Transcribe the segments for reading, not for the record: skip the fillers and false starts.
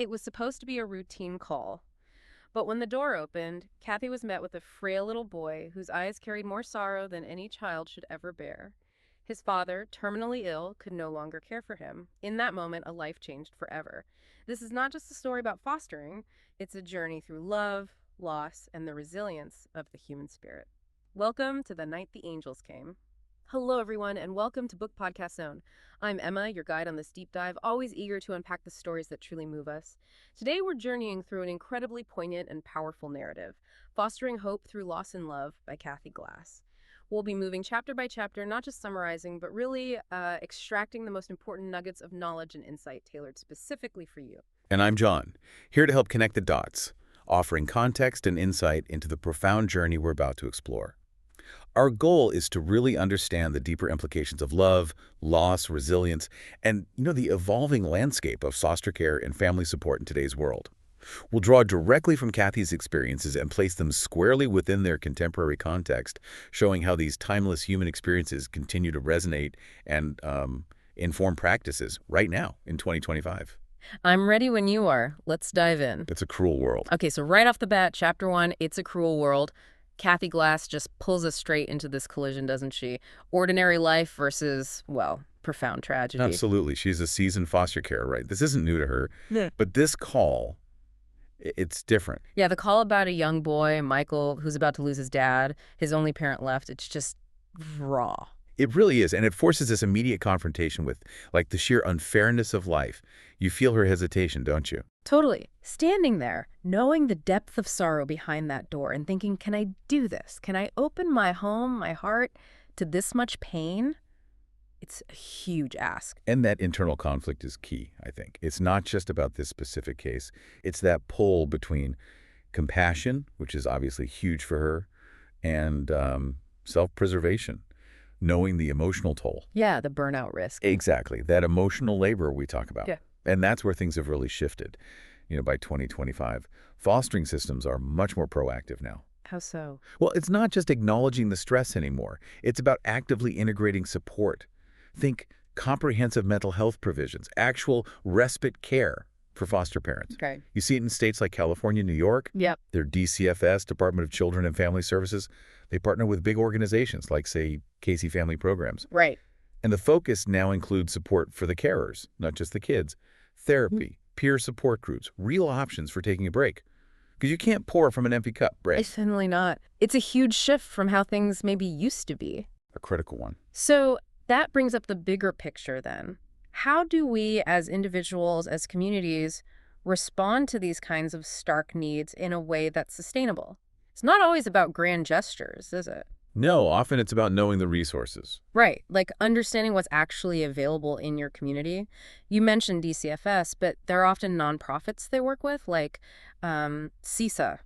It was supposed to be a routine call. But when the door opened, Cathy was met with a frail little boy whose eyes carried more sorrow than any child should ever bear. His father, terminally ill, could no longer care for him. In that moment, a life changed forever. This is not just a story about fostering, it's a journey through love, loss, and the resilience of the human spirit. Welcome to The Night the Angels Came. Hello, everyone, and welcome to BookPodCastZone. I'm Emma, your guide on this deep dive, always eager to unpack the stories that truly move us. Today, we're journeying through an incredibly poignant and powerful narrative, Fostering Hope Through Loss and Love by Cathy Glass. We'll be moving chapter by chapter, not just summarizing, but really extracting the most important nuggets of knowledge and insight tailored specifically for you. And I'm John, here to help connect the dots, offering context and insight into the profound journey we're about to explore. Our goal is to really understand the deeper implications of love, loss, resilience, and, the evolving landscape of foster care and family support in today's world. We'll draw directly from Cathy's experiences and place them squarely within their contemporary context, showing how these timeless human experiences continue to resonate and inform practices right now in 2025. I'm ready when you are. Let's dive in. It's a cruel world. Okay, so right off the bat, chapter 1, It's a Cruel World. Cathy Glass just pulls us straight into this collision, doesn't she? Ordinary life versus, well, profound tragedy. Absolutely. She's a seasoned foster care, right? This isn't new to her. Yeah. But this call, it's different. Yeah, the call about a young boy, Michael, who's about to lose his dad, his only parent left, it's just raw. It really is. And it forces this immediate confrontation with, the sheer unfairness of life. You feel her hesitation, don't you? Totally. Standing there, knowing the depth of sorrow behind that door and thinking, can I do this? Can I open my home, my heart to this much pain? It's a huge ask. And that internal conflict is key, I think. It's not just about this specific case. It's that pull between compassion, which is obviously huge for her, and self-preservation, knowing the emotional toll. Yeah, the burnout risk. Exactly. That emotional labor we talk about. Yeah. And that's where things have really shifted. By 2025, fostering systems are much more proactive now. How so? Well, it's not just acknowledging the stress anymore. It's about actively integrating support. Think comprehensive mental health provisions, actual respite care for foster parents. Okay. You see it in states like California, New York. Yep. Their DCFS, Department of Children and Family Services, they partner with big organizations like, say, Casey Family Programs. Right. And the focus now includes support for the carers, not just the kids. Therapy, peer support groups, real options for taking a break. Because you can't pour from an empty cup, right? Certainly not. It's a huge shift from how things maybe used to be. A critical one. So that brings up the bigger picture then. How do we as individuals, as communities, respond to these kinds of stark needs in a way that's sustainable? It's not always about grand gestures, is it? No, often it's about knowing the resources. Right, like understanding what's actually available in your community. You mentioned DCFS, but there are often nonprofits they work with, like CISA,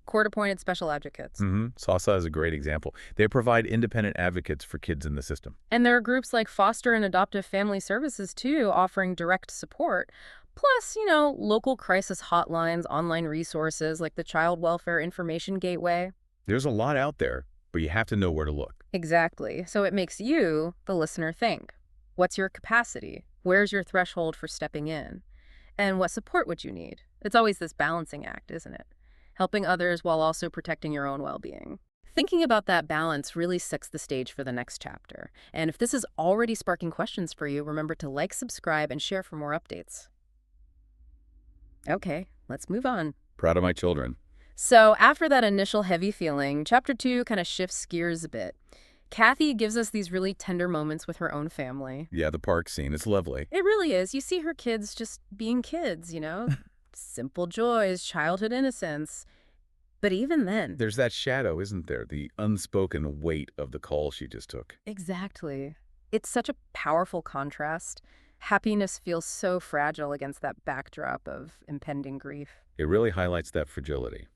Court-Appointed Special Advocates. SASA is a great example. They provide independent advocates for kids in the system. And there are groups like Foster and Adoptive Family Services, too, offering direct support. Plus, local crisis hotlines, online resources like the Child Welfare Information Gateway. There's a lot out there, but you have to know where to look. Exactly. So it makes you, the listener, think. What's your capacity? Where's your threshold for stepping in? And what support would you need? It's always this balancing act, isn't it? Helping others while also protecting your own well-being. Thinking about that balance really sets the stage for the next chapter. And if this is already sparking questions for you, remember to like, subscribe, and share for more updates. Okay, let's move on. Proud of my children. So after that initial heavy feeling, chapter 2 kind of shifts gears a bit. Cathy gives us these really tender moments with her own family. Yeah, the park scene. It's lovely. It really is. You see her kids just being kids, Simple joys, childhood innocence. But even then... There's that shadow, isn't there? The unspoken weight of the call she just took. Exactly. It's such a powerful contrast. Happiness feels so fragile against that backdrop of impending grief. It really highlights that fragility.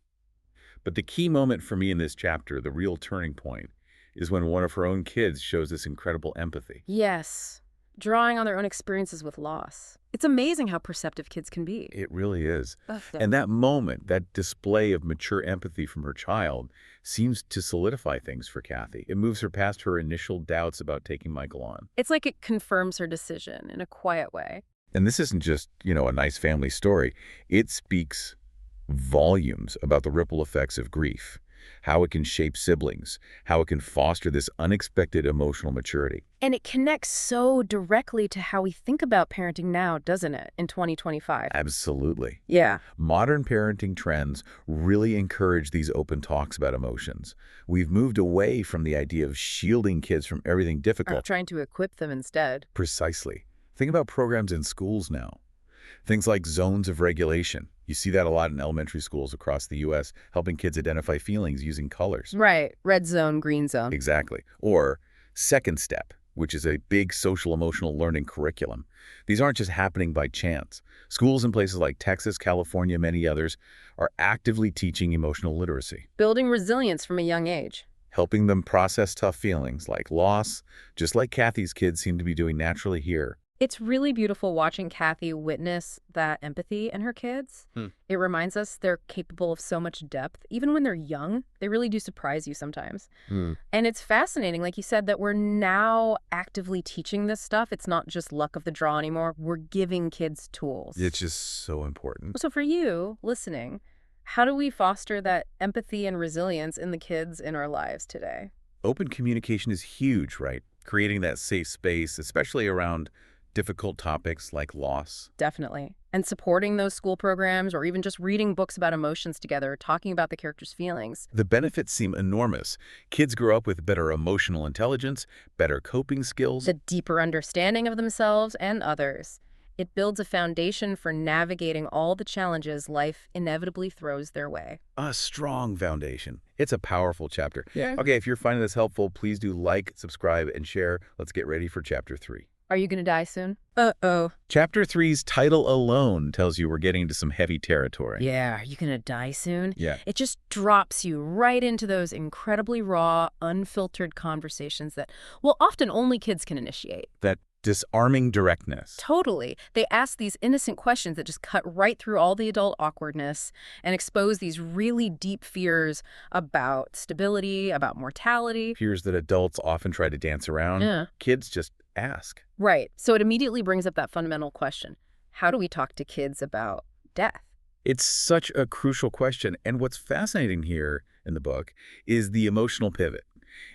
But the key moment for me in this chapter, the real turning point, is when one of her own kids shows this incredible empathy. Yes, drawing on their own experiences with loss. It's amazing how perceptive kids can be. It really is. And that moment, that display of mature empathy from her child, seems to solidify things for Cathy. It moves her past her initial doubts about taking Michael on. It's like it confirms her decision in a quiet way. And this isn't just, a nice family story. It speaks volumes about the ripple effects of grief, how it can shape siblings, how it can foster this unexpected emotional maturity. And it connects so directly to how we think about parenting now, doesn't it, in 2025? Absolutely. Yeah. Modern parenting trends really encourage these open talks about emotions. We've moved away from the idea of shielding kids from everything Or difficult. trying to equip them instead. Precisely. Think about programs in schools now. Things like zones of regulation. You see that a lot in elementary schools across the U.S., helping kids identify feelings using colors. Right. Red zone, green zone. Exactly. Or Second Step, which is a big social-emotional learning curriculum. These aren't just happening by chance. Schools in places like Texas, California, many others, are actively teaching emotional literacy, Building resilience from a young age. helping them process tough feelings like loss, just like Cathy's kids seem to be doing naturally here. It's really beautiful watching Cathy witness that empathy in her kids. It reminds us they're capable of so much depth. Even when they're young, they really do surprise you sometimes. And it's fascinating, like you said, that we're now actively teaching this stuff. It's not just luck of the draw anymore. We're giving kids tools. It's just so important. So for you, listening, how do we foster that empathy and resilience in the kids in our lives today? Open communication is huge, right? Creating that safe space, especially around difficult topics like loss. Definitely. And supporting those school programs or even just reading books about emotions together, talking about the characters' feelings. The benefits seem enormous. Kids grow up with better emotional intelligence, better coping skills. The deeper understanding of themselves and others. It builds a foundation for navigating all the challenges life inevitably throws their way. A strong foundation. It's a powerful chapter. Yeah. Okay, if you're finding this helpful, please do like, subscribe, and share. Let's get ready for Chapter 3. Are you going to die soon? Uh-oh. Chapter 3's title alone tells you we're getting into some heavy territory. Yeah, are you going to die soon? Yeah. It just drops you right into those incredibly raw, unfiltered conversations that, well, often only kids can initiate. That disarming directness. Totally. They ask these innocent questions that just cut right through all the adult awkwardness and expose these really deep fears about stability, about mortality. Fears that adults often try to dance around. Yeah. Kids just ask. Right. So it immediately brings up that fundamental question. How do we talk to kids about death? It's such a crucial question. And what's fascinating here in the book is the emotional pivot.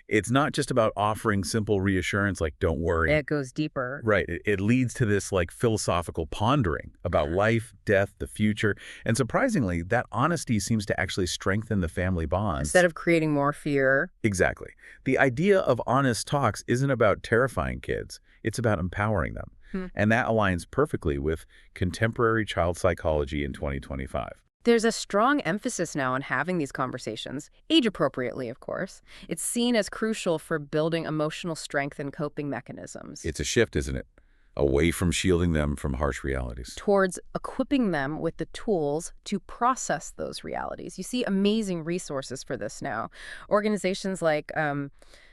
It's not just about offering simple reassurance like, don't worry. It goes deeper. Right. It leads to this philosophical pondering about life, death, the future. And surprisingly, that honesty seems to actually strengthen the family bonds. Instead of creating more fear. Exactly. The idea of honest talks isn't about terrifying kids. It's about empowering them. And that aligns perfectly with contemporary child psychology in 2025. There's a strong emphasis now on having these conversations, age-appropriately, of course. It's seen as crucial for building emotional strength and coping mechanisms. It's a shift, isn't it? Away from shielding them from harsh realities. Towards equipping them with the tools to process those realities. You see amazing resources for this now. Organizations like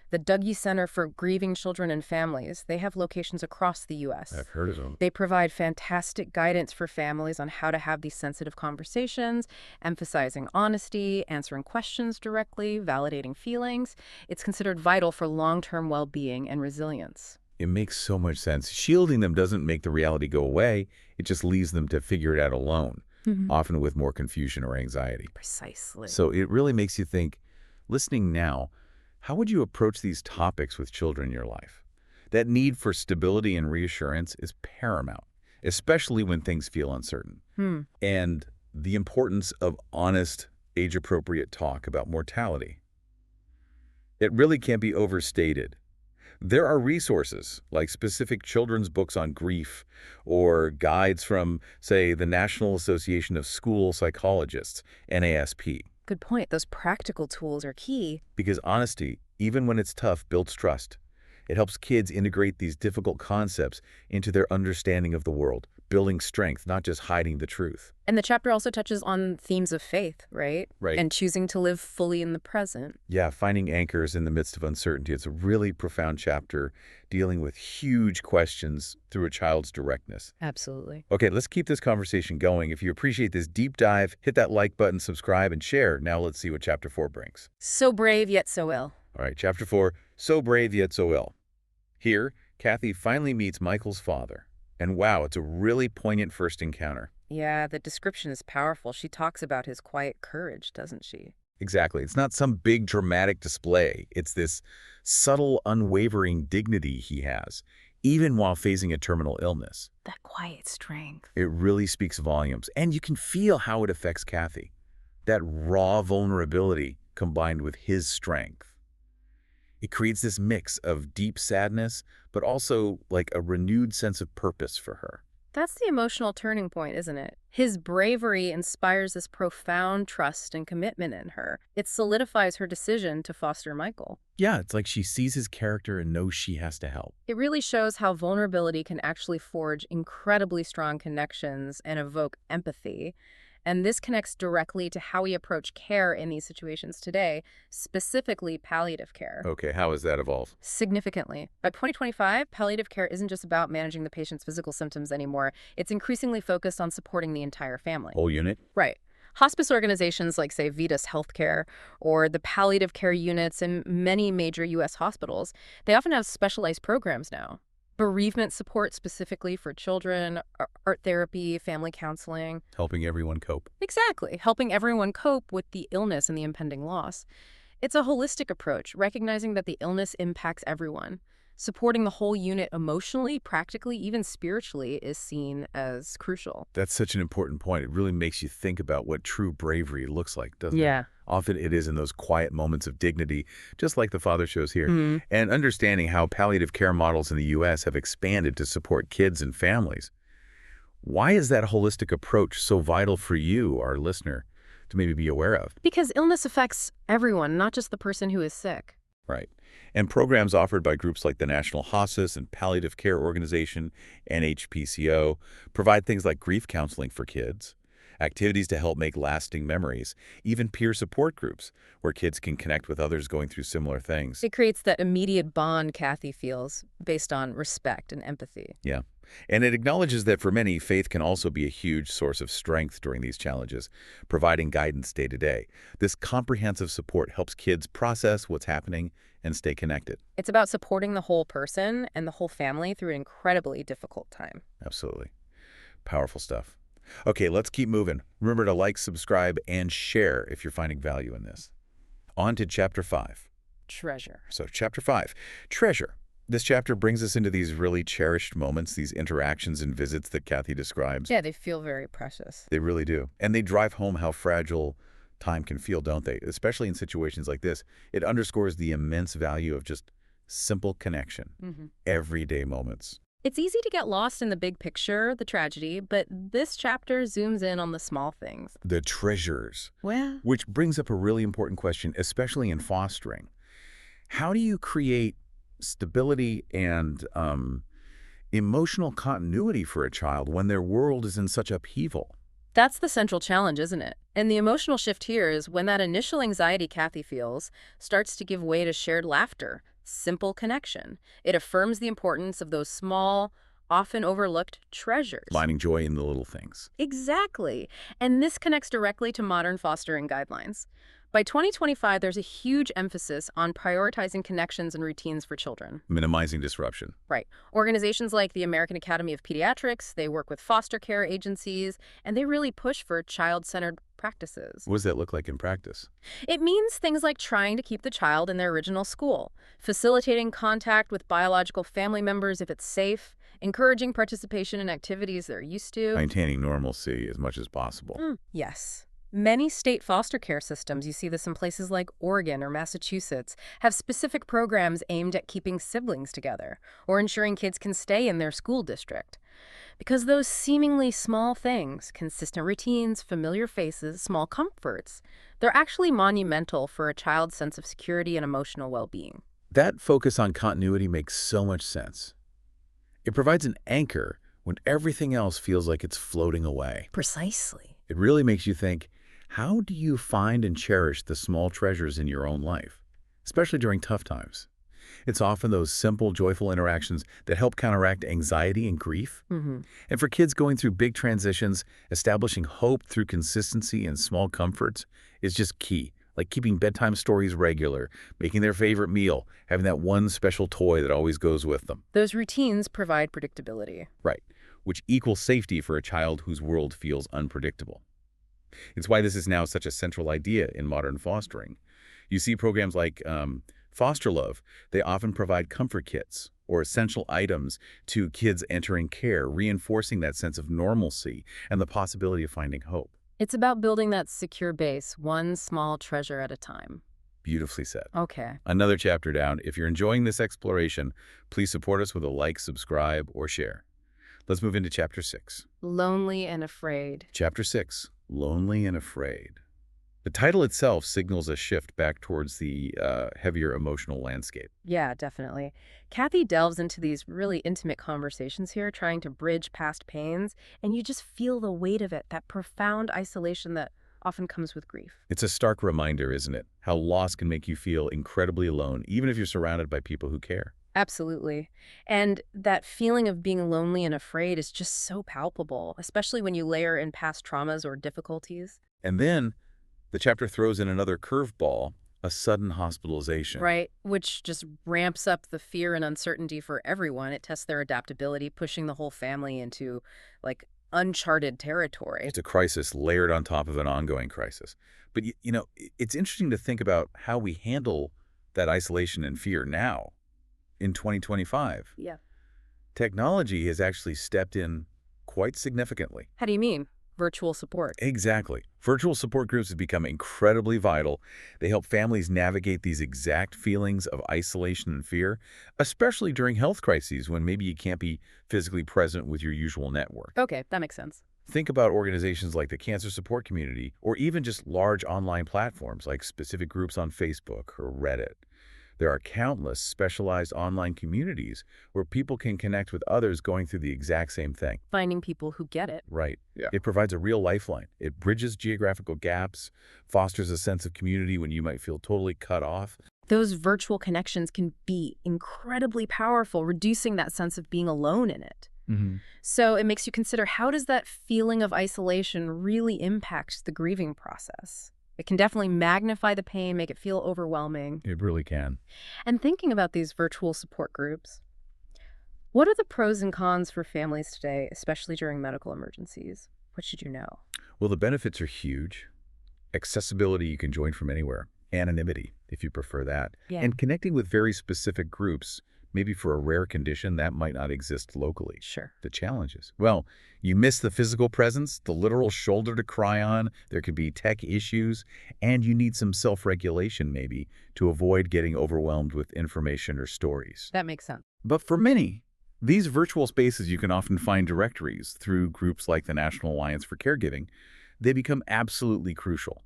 the Dougie Center for Grieving Children and Families, they have locations across the U.S. I've heard of them. They provide fantastic guidance for families on how to have these sensitive conversations, emphasizing honesty, answering questions directly, validating feelings. It's considered vital for long-term well-being and resilience. It makes so much sense. Shielding them doesn't make the reality go away. It just leaves them to figure it out alone, often with more confusion or anxiety. Precisely. So it really makes you think, listening now, how would you approach these topics with children in your life? That need for stability and reassurance is paramount, especially when things feel uncertain. And the importance of honest, age-appropriate talk about mortality. It really can't be overstated. There are resources like specific children's books on grief or guides from, say, the National Association of School Psychologists, NASP. Good point. Those practical tools are key. Because honesty, even when it's tough, builds trust. It helps kids integrate these difficult concepts into their understanding of the world, building strength, not just hiding the truth. And the chapter also touches on themes of faith, right? Right. And choosing to live fully in the present. Yeah, finding anchors in the midst of uncertainty. It's a really profound chapter dealing with huge questions through a child's directness. Absolutely. Okay, let's keep this conversation going. If you appreciate this deep dive, hit that like button, subscribe, and share. Now let's see what Chapter 4 brings. So brave, yet so ill. All right, Chapter 4, So Brave Yet So Ill. Here, Cathy finally meets Michael's father, And wow, it's a really poignant first encounter. Yeah, the description is powerful. She talks about his quiet courage, doesn't she? Exactly. It's not some big dramatic display. It's this subtle, unwavering dignity he has, even while facing a terminal illness. That quiet strength. It really speaks volumes. And you can feel how it affects Cathy. That raw vulnerability combined with his strength. It creates this mix of deep sadness, but also like a renewed sense of purpose for her. That's the emotional turning point, isn't it? His bravery inspires this profound trust and commitment in her. It solidifies her decision to foster Michael. Yeah, it's like she sees his character and knows she has to help. It really shows how vulnerability can actually forge incredibly strong connections and evoke empathy. And this connects directly to how we approach care in these situations today, specifically palliative care. Okay, how has that evolved? Significantly. By 2025, palliative care isn't just about managing the patient's physical symptoms anymore. It's increasingly focused on supporting the entire family. Whole unit? Right. Hospice organizations like, say, Vitas Healthcare or the palliative care units in many major U.S. hospitals, they often have specialized programs now. Bereavement support specifically for children, art therapy, family counseling. Helping everyone cope. Exactly. Helping everyone cope with the illness and the impending loss. It's a holistic approach, recognizing that the illness impacts everyone. Supporting the whole unit emotionally, practically, even spiritually is seen as crucial. That's such an important point. It really makes you think about what true bravery looks like, doesn't it? Yeah. Often it is in those quiet moments of dignity, just like the father shows here. Mm. And understanding how palliative care models in the U.S. have expanded to support kids and families. Why is that holistic approach so vital for you, our listener, to maybe be aware of? Because illness affects everyone, not just the person who is sick. Right. And programs offered by groups like the National Hospice and Palliative Care Organization, NHPCO, provide things like grief counseling for kids, activities to help make lasting memories, even peer support groups where kids can connect with others going through similar things. It creates that immediate bond Cathy feels based on respect and empathy. Yeah. And it acknowledges that for many, faith can also be a huge source of strength during these challenges, providing guidance day to day. This comprehensive support helps kids process what's happening and stay connected. It's about supporting the whole person and the whole family through an incredibly difficult time. Absolutely. Powerful stuff. Okay, let's keep moving. Remember to like, subscribe, and share if you're finding value in this. On to Chapter 5. Treasure. So Chapter 5, Treasure. This chapter brings us into these really cherished moments, these interactions and visits that Cathy describes. Yeah, they feel very precious. They really do. And they drive home how fragile time can feel, don't they? Especially in situations like this. It underscores the immense value of just simple connection, everyday moments. It's easy to get lost in the big picture, the tragedy, but this chapter zooms in on the small things. The treasures. Well, Which brings up a really important question, especially in fostering. How do you create stability and emotional continuity for a child when their world is in such upheaval? that's the central challenge, isn't it? And the emotional shift here is when that initial anxiety Cathy feels starts to give way to shared laughter, simple connection. It affirms the importance of those small, often overlooked treasures. Finding joy in the little things. Exactly. And this connects directly to modern fostering guidelines. By 2025, there's a huge emphasis on prioritizing connections and routines for children. Minimizing disruption. Right. Organizations like the American Academy of Pediatrics, they work with foster care agencies, and they really push for child-centered practices. What does that look like in practice? It means things like trying to keep the child in their original school, facilitating contact with biological family members if it's safe, encouraging participation in activities they're used to. Maintaining normalcy as much as possible. Yes. Many state foster care systems, you see this in places like Oregon or Massachusetts, have specific programs aimed at keeping siblings together or ensuring kids can stay in their school district. Because those seemingly small things, consistent routines, familiar faces, small comforts, they're actually monumental for a child's sense of security and emotional well-being. That focus on continuity makes so much sense. It provides an anchor when everything else feels like it's floating away. Precisely. It really makes you think, how do you find and cherish the small treasures in your own life, especially during tough times? It's often those simple, joyful interactions that help counteract anxiety and grief. And for kids going through big transitions, establishing hope through consistency and small comforts is just key. Like keeping bedtime stories regular, making their favorite meal, having that one special toy that always goes with them. Those routines provide predictability. Right. which equals safety for a child whose world feels unpredictable. It's why this is now such a central idea in modern fostering. You see programs like Foster Love. They often provide comfort kits or essential items to kids entering care, reinforcing that sense of normalcy and the possibility of finding hope. It's about building that secure base, one small treasure at a time. Beautifully said. Okay. Another chapter down. If you're enjoying this exploration, please support us with a like, subscribe, or share. Let's move into Chapter 6. Lonely and afraid. Chapter 6, Lonely and Afraid. The title itself signals a shift back towards the heavier emotional landscape. Yeah, definitely. Cathy delves into these really intimate conversations here, trying to bridge past pains, and you just feel the weight of it, that profound isolation that often comes with grief. It's a stark reminder, isn't it? How loss can make you feel incredibly alone, even if you're surrounded by people who care. Absolutely. And that feeling of being lonely and afraid is just so palpable, especially when you layer in past traumas or difficulties. And then the chapter throws in another curveball, a sudden hospitalization. Right, which just ramps up the fear and uncertainty for everyone. It tests their adaptability, pushing the whole family into, like, uncharted territory. It's a crisis layered on top of an ongoing crisis. But, it's interesting to think about how we handle that isolation and fear now in 2025. Yeah. Technology has actually stepped in quite significantly. How do you mean? Virtual support. Exactly. Virtual support groups have become incredibly vital. They help families navigate these exact feelings of isolation and fear, especially during health crises when maybe you can't be physically present with your usual network. Okay, that makes sense. Think about organizations like the Cancer Support Community, or even just large online platforms like specific groups on Facebook or Reddit. There are countless specialized online communities where people can connect with others going through the exact same thing. Finding people who get it. Right. Yeah. It provides a real lifeline. It bridges geographical gaps, fosters a sense of community when you might feel totally cut off. Those virtual connections can be incredibly powerful, reducing that sense of being alone in it. So it makes you consider, how does that feeling of isolation really impact the grieving process? It can definitely magnify the pain, make it feel overwhelming. It really can. And thinking about these virtual support groups, what are the pros and cons for families today, especially during medical emergencies? What should you know? Well, the benefits are huge. Accessibility, you can join from anywhere. Anonymity, if you prefer that. Yeah. And connecting with very specific groups, maybe for a rare condition that might not exist locally. Sure. The challenges. Well, you miss the physical presence, the literal shoulder to cry on, there could be tech issues, and you need some self-regulation maybe to avoid getting overwhelmed with information or stories. That makes sense. But for many, these virtual spaces you can often find directories through groups like the National Alliance for Caregiving. They become absolutely crucial.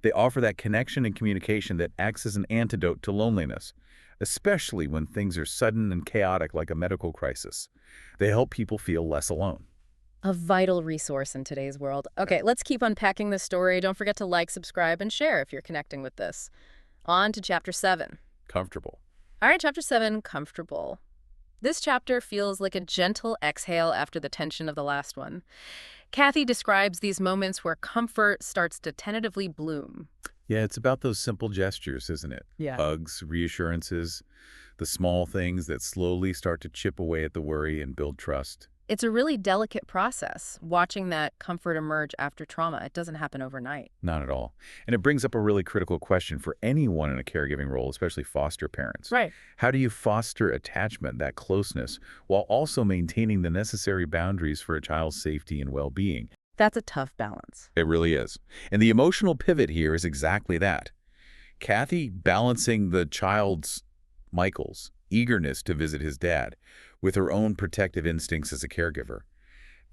They offer that connection and communication that acts as an antidote to loneliness, especially when things are sudden and chaotic like a medical crisis. They help people feel less alone. A vital resource in today's world. Okay, let's keep unpacking this story. Don't forget to like, subscribe, and share if you're connecting with this. On to Chapter 7. Comfortable. All right, Chapter 7, Comfortable. This chapter feels like a gentle exhale after the tension of the last one. Cathy describes these moments where comfort starts to tentatively bloom. Yeah, it's about those simple gestures, isn't it? Yeah. Hugs, reassurances, the small things that slowly start to chip away at the worry and build trust. It's a really delicate process, watching that comfort emerge after trauma. It doesn't happen overnight. Not at all. And it brings up a really critical question for anyone in a caregiving role, especially foster parents. Right. How do you foster attachment, that closeness, while also maintaining the necessary boundaries for a child's safety and well-being? That's a tough balance. It really is. And the emotional pivot here is exactly that. Cathy balancing the child's, Michael's, eagerness to visit his dad with her own protective instincts as a caregiver.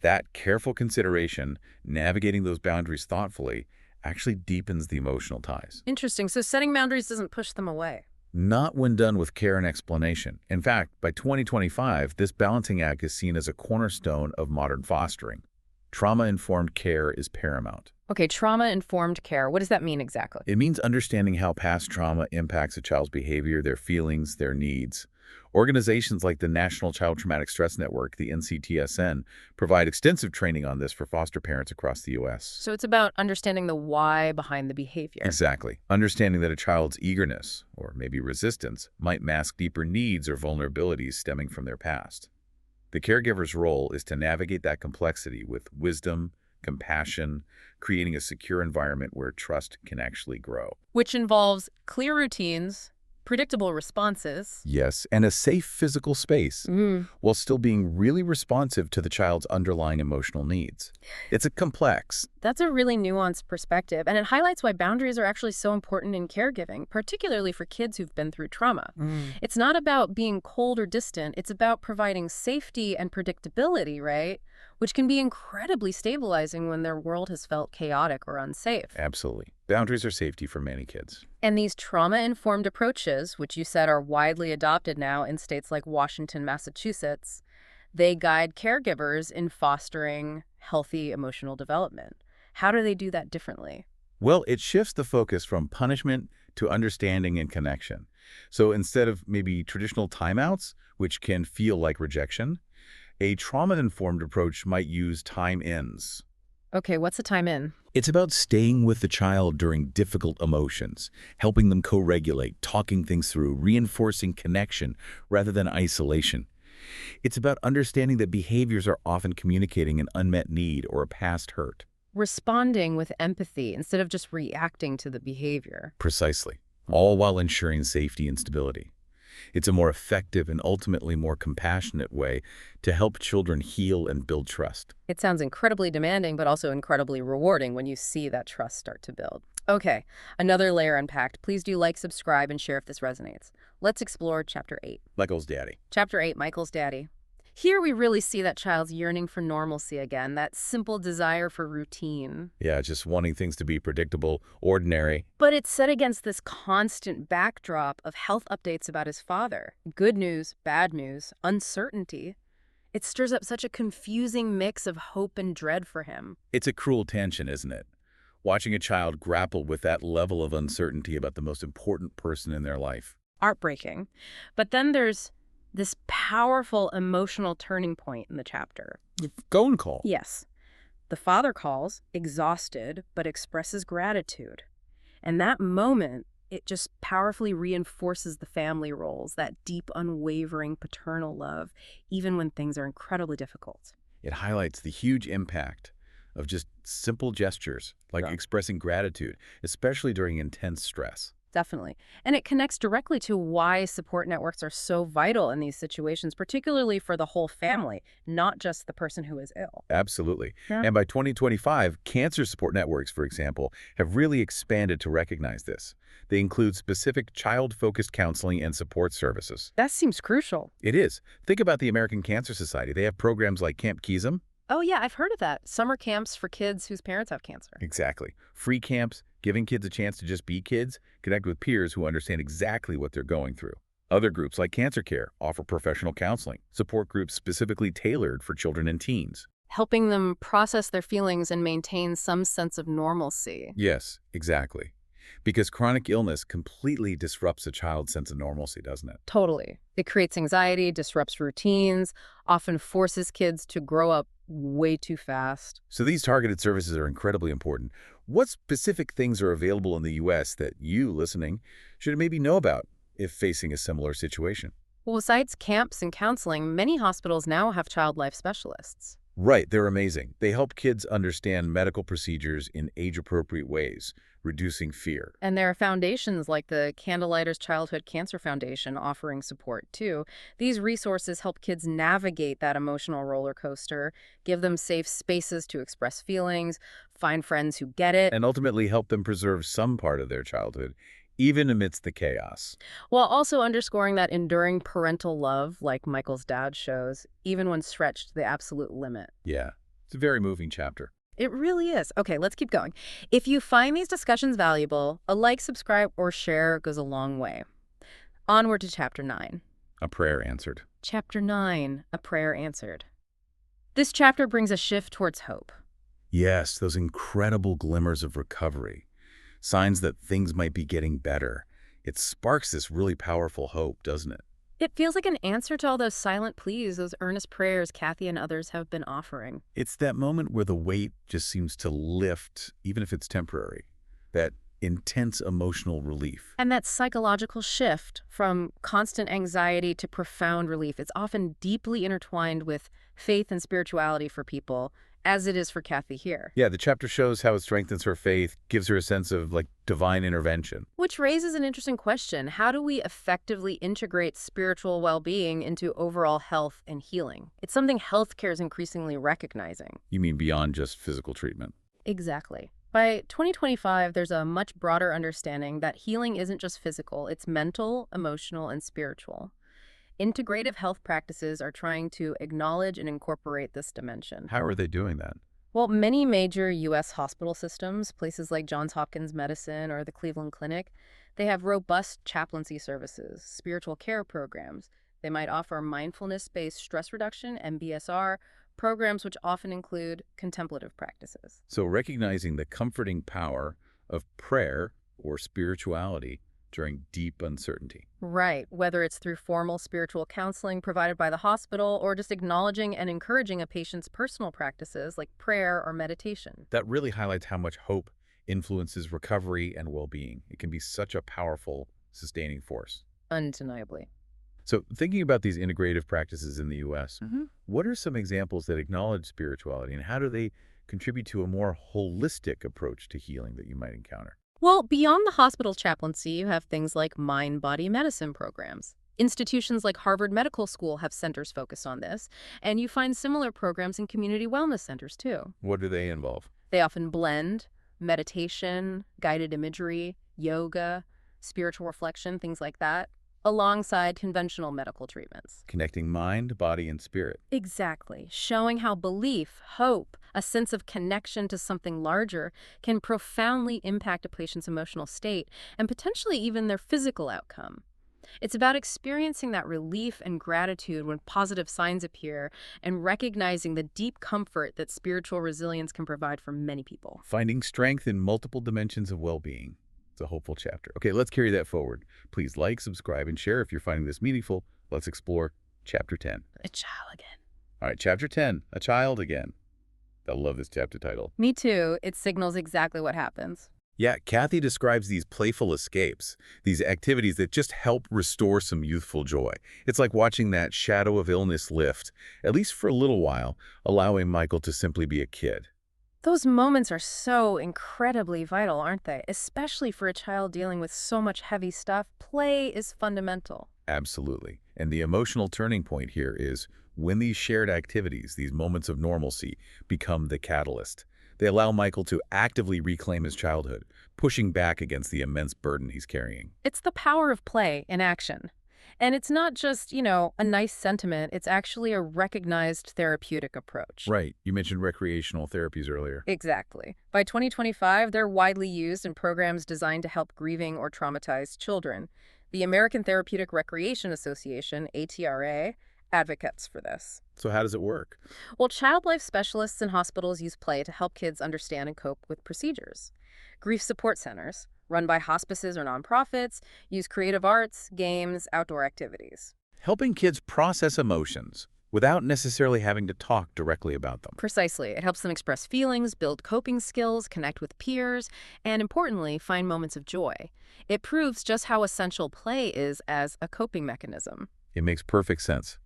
That careful consideration, navigating those boundaries thoughtfully, actually deepens the emotional ties. Interesting. So setting boundaries doesn't push them away. Not when done with care and explanation. In fact, by 2025, this balancing act is seen as a cornerstone of modern fostering. Trauma-informed care is paramount. Okay, trauma-informed care. What does that mean exactly? It means understanding how past trauma impacts a child's behavior, their feelings, their needs. Organizations like the National Child Traumatic Stress Network, the NCTSN, provide extensive training on this for foster parents across the U.S. So it's about understanding the why behind the behavior. Exactly. Understanding that a child's eagerness, or maybe resistance, might mask deeper needs or vulnerabilities stemming from their past. The caregiver's role is to navigate that complexity with wisdom, compassion, creating a secure environment where trust can actually grow. Which involves clear routines, predictable responses. Yes, and a safe physical space, while still being really responsive to the child's underlying emotional needs. It's a complex. That's a really nuanced perspective, and it highlights why boundaries are actually so important in caregiving, particularly for kids who've been through trauma. It's not about being cold or distant, it's about providing safety and predictability, right? Which can be incredibly stabilizing when their world has felt chaotic or unsafe. Absolutely. Boundaries are safety for many kids. And these trauma-informed approaches, which you said are widely adopted now in states like Washington, Massachusetts, they guide caregivers in fostering healthy emotional development. How do they do that differently? Well, it shifts the focus from punishment to understanding and connection. So instead of maybe traditional timeouts, which can feel like rejection, a trauma-informed approach might use time-ins. Okay, what's a time in? It's about staying with the child during difficult emotions, helping them co-regulate, talking things through, reinforcing connection rather than isolation. It's about understanding that behaviors are often communicating an unmet need or a past hurt. Responding with empathy instead of just reacting to the behavior. Precisely, all while ensuring safety and stability. It's a more effective and ultimately more compassionate way to help children heal and build trust. It sounds incredibly demanding, but also incredibly rewarding when you see that trust start to build. Okay, another layer unpacked. Please do like, subscribe, and share if this resonates. Let's explore Chapter 8. Michael's daddy. Chapter 8, Michael's daddy. Here we really see that child's yearning for normalcy again, that simple desire for routine. Yeah, just wanting things to be predictable, ordinary. But it's set against this constant backdrop of health updates about his father. Good news, bad news, uncertainty. It stirs up such a confusing mix of hope and dread for him. It's a cruel tension, isn't it? Watching a child grapple with that level of uncertainty about the most important person in their life. Heartbreaking. But then there's this powerful emotional turning point in the chapter. The phone call. Yes. The father calls, exhausted, but expresses gratitude. And that moment, it just powerfully reinforces the family roles, that deep, unwavering paternal love, even when things are incredibly difficult. It highlights the huge impact of just simple gestures, like expressing gratitude, especially during intense stress. Definitely. And it connects directly to why support networks are so vital in these situations, particularly for the whole family, not just the person who is ill. Absolutely. Yeah. And by 2025, cancer support networks, for example, have really expanded to recognize this. They include specific child-focused counseling and support services. That seems crucial. It is. Think about the American Cancer Society. They have programs like Camp Kisum. Oh, yeah, I've heard of that. Summer camps for kids whose parents have cancer. Exactly. Free camps, giving kids a chance to just be kids, connect with peers who understand exactly what they're going through. Other groups like Cancer Care offer professional counseling, support groups specifically tailored for children and teens. Helping them process their feelings and maintain some sense of normalcy. Yes, exactly. Because chronic illness completely disrupts a child's sense of normalcy, doesn't it? Totally. It creates anxiety, disrupts routines, often forces kids to grow up way too fast. So these targeted services are incredibly important. What specific things are available in the U.S. that you, listening, should maybe know about if facing a similar situation? Well, besides camps and counseling, many hospitals now have child life specialists. Right, they're amazing. They help kids understand medical procedures in age-appropriate ways, reducing fear. And there are foundations like the Candlelighters Childhood Cancer Foundation offering support, too. These resources help kids navigate that emotional roller coaster, give them safe spaces to express feelings, find friends who get it. And ultimately help them preserve some part of their childhood, even amidst the chaos. While also underscoring that enduring parental love, like Michael's dad shows, even when stretched to the absolute limit. Yeah, it's a very moving chapter. It really is. Okay, let's keep going. If you find these discussions valuable, a like, subscribe, or share goes a long way. Onward to Chapter 9. A prayer answered. Chapter 9, A Prayer Answered. This chapter brings a shift towards hope. Yes, those incredible glimmers of recovery. Signs that things might be getting better. It sparks this really powerful hope, doesn't it? It feels like an answer to all those silent pleas, those earnest prayers Cathy and others have been offering. It's that moment where the weight just seems to lift, even if it's temporary. That intense emotional relief. And that psychological shift from constant anxiety to profound relief, it's often deeply intertwined with faith and spirituality for people, as it is for Cathy here. Yeah, the chapter shows how it strengthens her faith, gives her a sense of, like, divine intervention. Which raises an interesting question. How do we effectively integrate spiritual well-being into overall health and healing? It's something healthcare is increasingly recognizing. You mean beyond just physical treatment? Exactly. By 2025, there's a much broader understanding that healing isn't just physical, it's mental, emotional, and spiritual. Integrative health practices are trying to acknowledge and incorporate this dimension. How are they doing that? Well, many major U.S. hospital systems, places like Johns Hopkins Medicine or the Cleveland Clinic, they have robust chaplaincy services, spiritual care programs. They might offer mindfulness-based stress reduction, MBSR, programs which often include contemplative practices. So recognizing the comforting power of prayer or spirituality during deep uncertainty. Right, whether it's through formal spiritual counseling provided by the hospital or just acknowledging and encouraging a patient's personal practices like prayer or meditation. That really highlights how much hope influences recovery and well-being. It can be such a powerful, sustaining force. Undeniably. So thinking about these integrative practices in the U.S., Mhm. what are some examples that acknowledge spirituality, and how do they contribute to a more holistic approach to healing that you might encounter? Well, beyond the hospital chaplaincy, you have things like mind-body medicine programs. Institutions like Harvard Medical School have centers focused on this, and you find similar programs in community wellness centers too. What do they involve? They often blend meditation, guided imagery, yoga, spiritual reflection, things like that, alongside conventional medical treatments. Connecting mind, body, and spirit. Exactly. Showing how belief, hope, a sense of connection to something larger can profoundly impact a patient's emotional state and potentially even their physical outcome. It's about experiencing that relief and gratitude when positive signs appear and recognizing the deep comfort that spiritual resilience can provide for many people. Finding strength in multiple dimensions of well-being. It's a hopeful chapter. Okay, let's carry that forward. Please like, subscribe, and share if you're finding this meaningful. Let's explore Chapter 10. A child again. All right, Chapter 10, A Child Again. I love this chapter title. Me too. It signals exactly what happens. Yeah, Cathy describes these playful escapes, these activities that just help restore some youthful joy. It's like watching that shadow of illness lift, at least for a little while, allowing Michael to simply be a kid. Those moments are so incredibly vital, aren't they? Especially for a child dealing with so much heavy stuff. Play is fundamental. Absolutely. And the emotional turning point here is when these shared activities, these moments of normalcy, become the catalyst. They allow Michael to actively reclaim his childhood, pushing back against the immense burden he's carrying. It's the power of play in action. And it's not just, a nice sentiment. It's actually a recognized therapeutic approach. Right. You mentioned recreational therapies earlier. Exactly. By 2025, they're widely used in programs designed to help grieving or traumatized children. The American Therapeutic Recreation Association, ATRA, advocates for this. So how does it work? Well, child life specialists in hospitals use play to help kids understand and cope with procedures. Grief support centers, run by hospices or nonprofits, use creative arts, games, outdoor activities. Helping kids process emotions without necessarily having to talk directly about them. Precisely. It helps them express feelings, build coping skills, connect with peers, and importantly, find moments of joy. It proves just how essential play is as a coping mechanism. It makes perfect sense.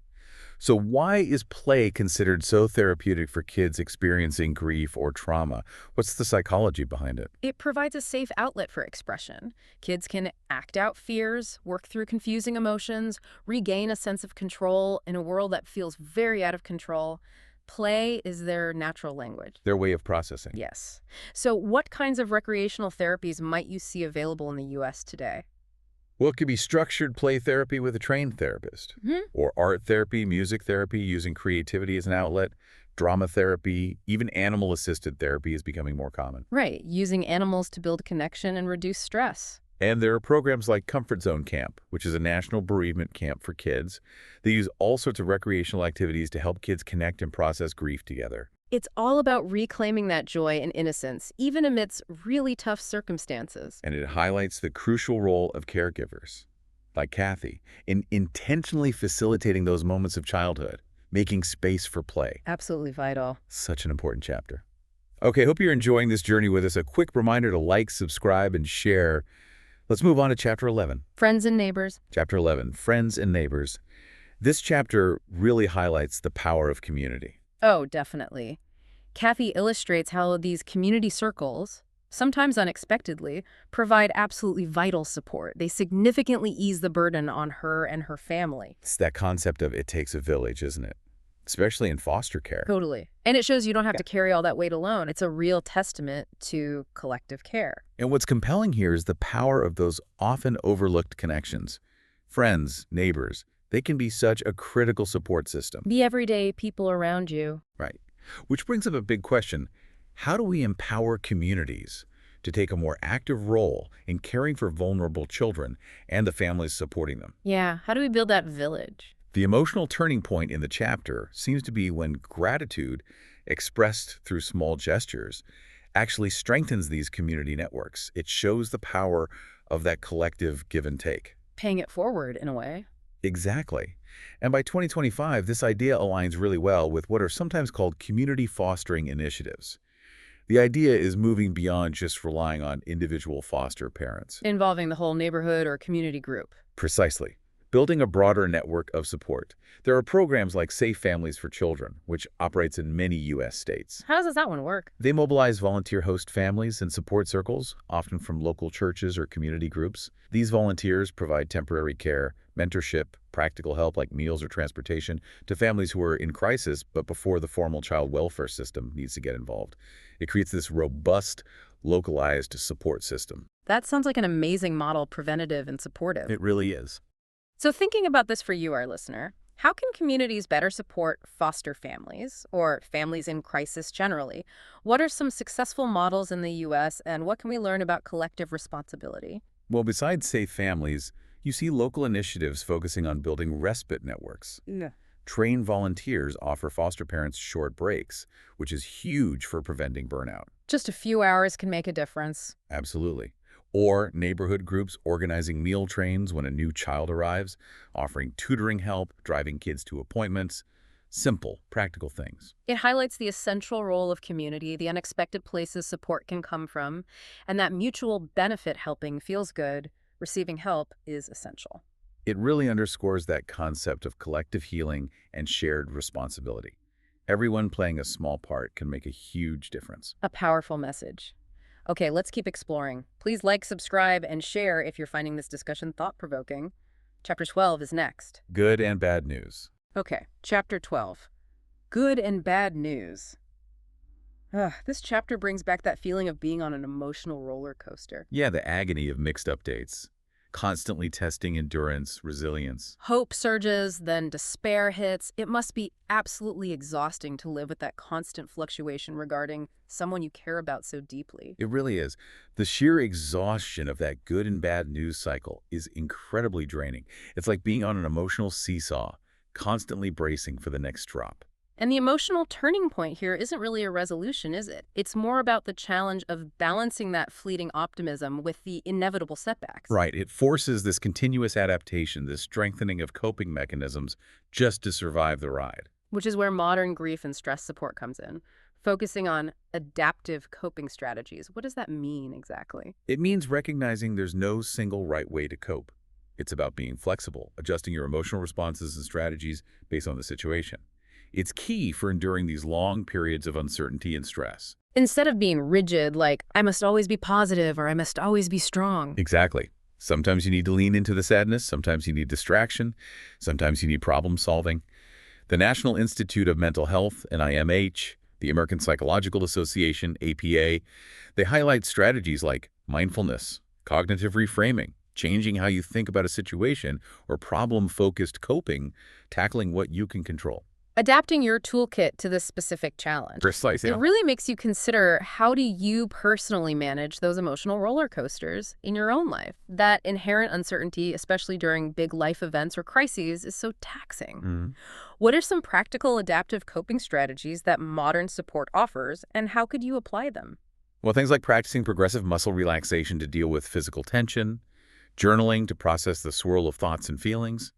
So why is play considered so therapeutic for kids experiencing grief or trauma? What's the psychology behind it? It provides a safe outlet for expression. Kids can act out fears, work through confusing emotions, regain a sense of control in a world that feels very out of control. Play is their natural language. Their way of processing. Yes. So what kinds of recreational therapies might you see available in the U.S. today? Well, it could be structured play therapy with a trained therapist, or art therapy, music therapy, using creativity as an outlet, drama therapy, even animal-assisted therapy is becoming more common. Right, using animals to build connection and reduce stress. And there are programs like Comfort Zone Camp, which is a national bereavement camp for kids. They use all sorts of recreational activities to help kids connect and process grief together. It's all about reclaiming that joy and innocence, even amidst really tough circumstances. And it highlights the crucial role of caregivers, like Cathy, in intentionally facilitating those moments of childhood, making space for play. Absolutely vital. Such an important chapter. Okay, hope you're enjoying this journey with us. A quick reminder to like, subscribe, and share. Let's move on to Chapter 11. Friends and neighbors. Chapter 11, Friends and Neighbors. This chapter really highlights the power of community. Oh, definitely. Cathy illustrates how these community circles, sometimes unexpectedly, provide absolutely vital support. They significantly ease the burden on her and her family. It's that concept of it takes a village, isn't it? Especially in foster care. Totally. And it shows you don't have to carry all that weight alone. It's a real testament to collective care. And what's compelling here is the power of those often overlooked connections. Friends, neighbors, they can be such a critical support system. The everyday people around you. Right. Which brings up a big question. How do we empower communities to take a more active role in caring for vulnerable children and the families supporting them? Yeah, how do we build that village? The emotional turning point in the chapter seems to be when gratitude, expressed through small gestures, actually strengthens these community networks. It shows the power of that collective give and take. Paying it forward, in a way. Exactly. And by 2025, this idea aligns really well with what are sometimes called community fostering initiatives. The idea is moving beyond just relying on individual foster parents. Involving the whole neighborhood or community group. Precisely. Building a broader network of support. There are programs like Safe Families for Children, which operates in many U.S. states. How does that one work? They mobilize volunteer host families and support circles, often from local churches or community groups. These volunteers provide temporary care, mentorship, practical help like meals or transportation to families who are in crisis but before the formal child welfare system needs to get involved. It creates this robust, localized support system. That sounds like an amazing model, preventative and supportive. It really is. So thinking about this for you, our listener, how can communities better support foster families or families in crisis generally? What are some successful models in the U.S. and what can we learn about collective responsibility? Well, besides Safe Families, you see local initiatives focusing on building respite networks. Yeah. Trained volunteers offer foster parents short breaks, which is huge for preventing burnout. Just a few hours can make a difference. Absolutely. Or neighborhood groups organizing meal trains when a new child arrives, offering tutoring help, driving kids to appointments. Simple, practical things. It highlights the essential role of community, the unexpected places support can come from, and that mutual benefit helping feels good. Receiving help is essential. It really underscores that concept of collective healing and shared responsibility. Everyone playing a small part can make a huge difference. A powerful message. Okay, let's keep exploring. Please like, subscribe, and share if you're finding this discussion thought-provoking. Chapter 12 is next. Good and bad news. Okay, Chapter 12. Good and bad news. This chapter brings back that feeling of being on an emotional roller coaster. Yeah, the agony of mixed updates. Constantly testing endurance, resilience. Hope surges, then despair hits. It must be absolutely exhausting to live with that constant fluctuation regarding someone you care about so deeply. It really is. The sheer exhaustion of that good and bad news cycle is incredibly draining. It's like being on an emotional seesaw, constantly bracing for the next drop. And the emotional turning point here isn't really a resolution, is it? It's more about the challenge of balancing that fleeting optimism with the inevitable setbacks. Right. It forces this continuous adaptation, this strengthening of coping mechanisms just to survive the ride. Which is where modern grief and stress support comes in, focusing on adaptive coping strategies. What does that mean exactly? It means recognizing there's no single right way to cope. It's about being flexible, adjusting your emotional responses and strategies based on the situation. It's key for enduring these long periods of uncertainty and stress. Instead of being rigid, like, I must always be positive or I must always be strong. Exactly. Sometimes you need to lean into the sadness, sometimes you need distraction, sometimes you need problem solving. The National Institute of Mental Health, NIMH, the American Psychological Association, APA, they highlight strategies like mindfulness, cognitive reframing, changing how you think about a situation, or problem-focused coping, tackling what you can control. Adapting your toolkit to this specific challenge. Precisely. It really makes you consider, how do you personally manage those emotional roller coasters in your own life? That inherent uncertainty, especially during big life events or crises, is so taxing. What are some practical adaptive coping strategies that modern support offers, and how could you apply them? Well, things like practicing progressive muscle relaxation to deal with physical tension, journaling to process the swirl of thoughts and feelings,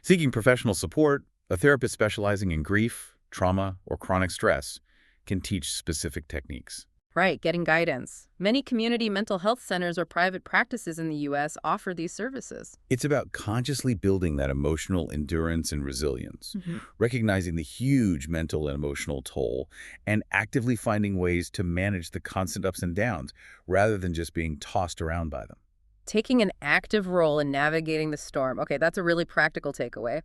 seeking professional support. A therapist specializing in grief, trauma, or chronic stress can teach specific techniques. Right, getting guidance. Many community mental health centers or private practices in the U.S. offer these services. It's about consciously building that emotional endurance and resilience, Mhm. recognizing the huge mental and emotional toll, and actively finding ways to manage the constant ups and downs rather than just being tossed around by them. Taking an active role in navigating the storm. Okay, that's a really practical takeaway.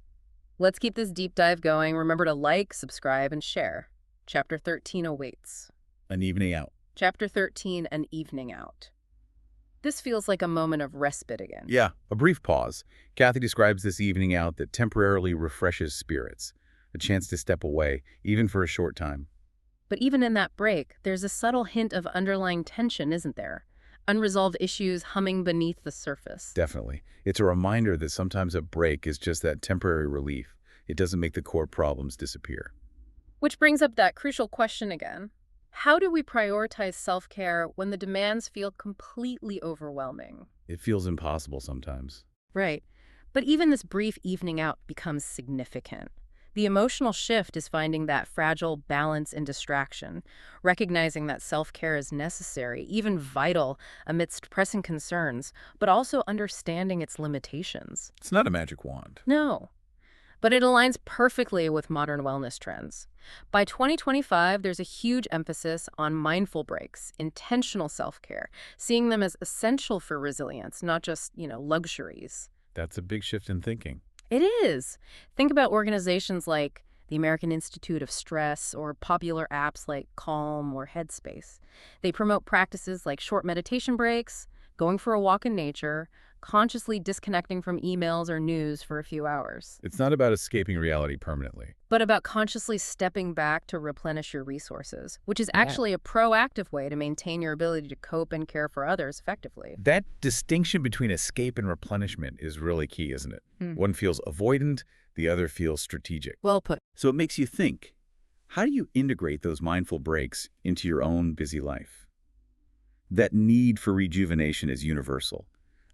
Let's keep this deep dive going. Remember to like, subscribe, and share. Chapter 13 awaits. An evening out. Chapter 13, An Evening Out. This feels like a moment of respite again. Yeah, a brief pause. Cathy describes this evening out that temporarily refreshes spirits, a chance to step away, even for a short time. But even in that break, there's a subtle hint of underlying tension, isn't there? Unresolved issues humming beneath the surface. Definitely. It's a reminder that sometimes a break is just that temporary relief. It doesn't make the core problems disappear. Which brings up that crucial question again. How do we prioritize self-care when the demands feel completely overwhelming? It feels impossible sometimes. Right. But even this brief evening out becomes significant. The emotional shift is finding that fragile balance in distraction, recognizing that self-care is necessary, even vital amidst pressing concerns, but also understanding its limitations. It's not a magic wand. No. But it aligns perfectly with modern wellness trends. By 2025, there's a huge emphasis on mindful breaks, intentional self-care, seeing them as essential for resilience, not just, luxuries. That's a big shift in thinking. It is. Think about organizations like the American Institute of Stress or popular apps like Calm or Headspace. They promote practices like short meditation breaks, going for a walk in nature, consciously disconnecting from emails or news for a few hours, It's not about escaping reality permanently. but about consciously stepping back to replenish your resources, which is Yeah. actually a proactive way to maintain your ability to cope and care for others effectively. That distinction between escape and replenishment is really key, isn't it? Hmm. One feels avoidant, the other feels strategic. Well put. So it makes you think, how do you integrate those mindful breaks into your own busy life? That need for rejuvenation is universal,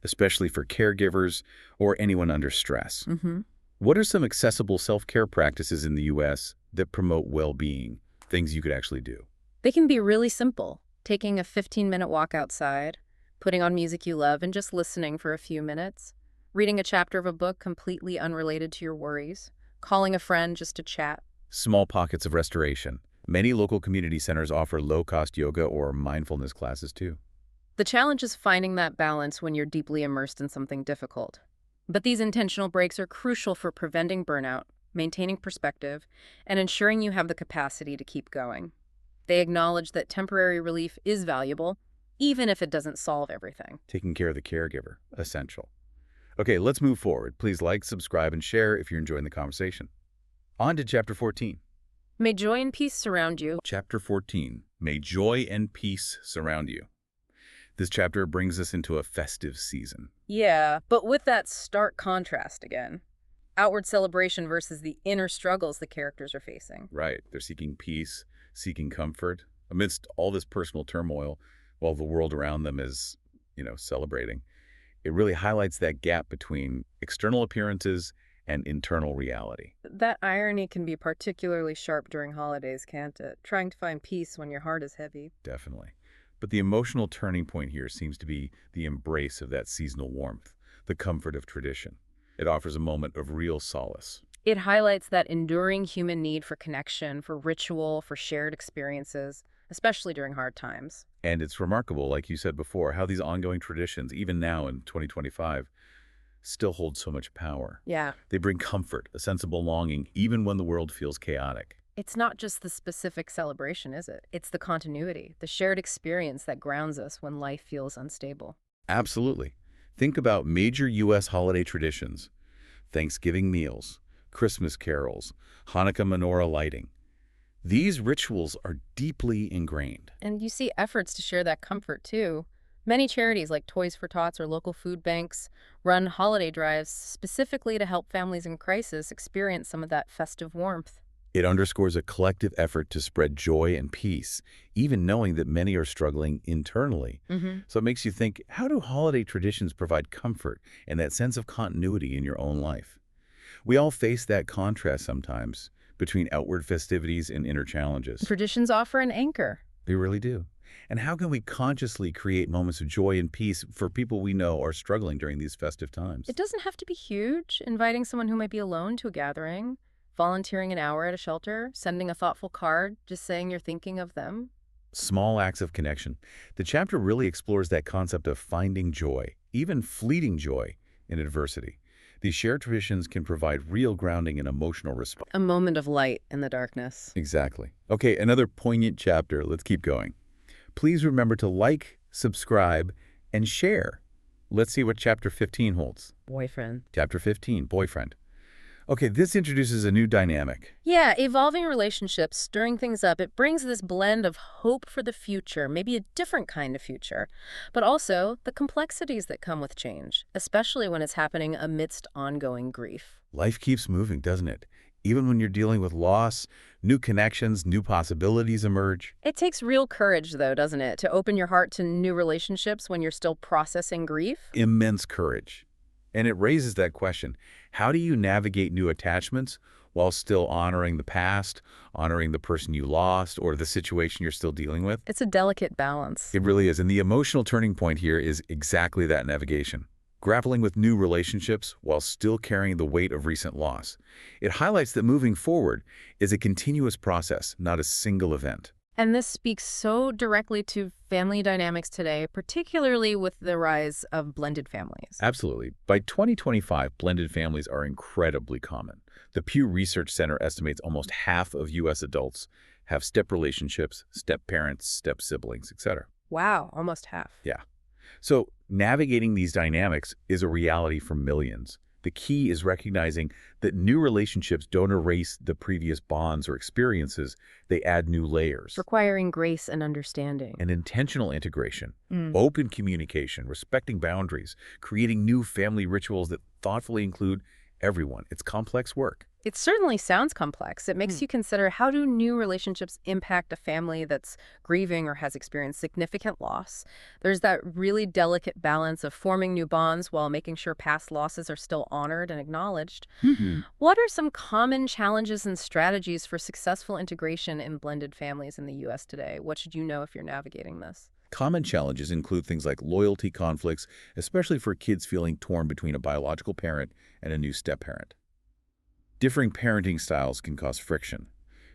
especially for caregivers or anyone under stress. Mm-hmm. What are some accessible self-care practices in the U.S. that promote well-being, things you could actually do? They can be really simple. Taking a 15-minute walk outside, putting on music you love and just listening for a few minutes, reading a chapter of a book completely unrelated to your worries, calling a friend just to chat. Small pockets of restoration. Many local community centers offer low-cost yoga or mindfulness classes too. The challenge is finding that balance when you're deeply immersed in something difficult. But these intentional breaks are crucial for preventing burnout, maintaining perspective, and ensuring you have the capacity to keep going. They acknowledge that temporary relief is valuable, even if it doesn't solve everything. Taking care of the caregiver, essential. Okay, let's move forward. Please like, subscribe, and share if you're enjoying the conversation. On to Chapter 14. May joy and peace surround you. Chapter 14. May joy and peace surround you. This chapter brings us into a festive season. Yeah, but with that stark contrast again. Outward celebration versus the inner struggles the characters are facing. Right, they're seeking peace, seeking comfort, amidst all this personal turmoil, while the world around them is, celebrating. It really highlights that gap between external appearances and internal reality. That irony can be particularly sharp during holidays, can't it? Trying to find peace when your heart is heavy. Definitely. But the emotional turning point here seems to be the embrace of that seasonal warmth, the comfort of tradition. It offers a moment of real solace. It highlights that enduring human need for connection, for ritual, for shared experiences, especially during hard times. And it's remarkable, like you said before, how these ongoing traditions, even now in 2025, still hold so much power. Yeah. They bring comfort, a sense of belonging, even when the world feels chaotic. It's not just the specific celebration, is it? It's the continuity, the shared experience that grounds us when life feels unstable. Absolutely. Think about major U.S. holiday traditions: Thanksgiving meals, Christmas carols, Hanukkah menorah lighting. These rituals are deeply ingrained. And you see efforts to share that comfort, too. Many charities like Toys for Tots or local food banks run holiday drives specifically to help families in crisis experience some of that festive warmth. It underscores a collective effort to spread joy and peace, even knowing that many are struggling internally. So it makes you think, how do holiday traditions provide comfort and that sense of continuity in your own life? We all face that contrast sometimes between outward festivities and inner challenges. Traditions offer an anchor. They really do. And how can we consciously create moments of joy and peace for people we know are struggling during these festive times? It doesn't have to be huge. Inviting someone who might be alone to a gathering, volunteering an hour at a shelter, sending a thoughtful card, just saying you're thinking of them. Small acts of connection. The chapter really explores that concept of finding joy, even fleeting joy, in adversity. These shared traditions can provide real grounding and emotional response. A moment of light in the darkness. Exactly. Okay, another poignant chapter. Let's keep going. Please remember to like, subscribe, and share. Let's see what Chapter 15 holds. Boyfriend. Chapter 15, Boyfriend. Okay, this introduces a new dynamic. Yeah, evolving relationships, stirring things up. It brings this blend of hope for the future, maybe a different kind of future, but also the complexities that come with change, especially when it's happening amidst ongoing grief. Life keeps moving, doesn't it? Even when you're dealing with loss, new connections, new possibilities emerge. It takes real courage, though, doesn't it, to open your heart to new relationships when you're still processing grief? Immense courage. And it raises that question, how do you navigate new attachments while still honoring the past, honoring the person you lost, or the situation you're still dealing with? It's a delicate balance. It really is. And the emotional turning point here is exactly that navigation. Grappling with new relationships while still carrying the weight of recent loss. It highlights that moving forward is a continuous process, not a single event. And this speaks so directly to family dynamics today, particularly with the rise of blended families. Absolutely. By 2025, blended families are incredibly common. The Pew Research Center estimates almost half of U.S. adults have step relationships, step parents, step siblings, etc. Wow, almost half. Yeah. So navigating these dynamics is a reality for millions. The key is recognizing that new relationships don't erase the previous bonds or experiences. They add new layers. Requiring grace and understanding. And intentional integration, open communication, respecting boundaries, creating new family rituals that thoughtfully include everyone. It's complex work. It certainly sounds complex. It makes you consider, how do new relationships impact a family that's grieving or has experienced significant loss? There's that really delicate balance of forming new bonds while making sure past losses are still honored and acknowledged. What are some common challenges and strategies for successful integration in blended families in the U.S. today? What should you know if you're navigating this? Common challenges include things like loyalty conflicts, especially for kids feeling torn between a biological parent and a new step-parent. Differing parenting styles can cause friction.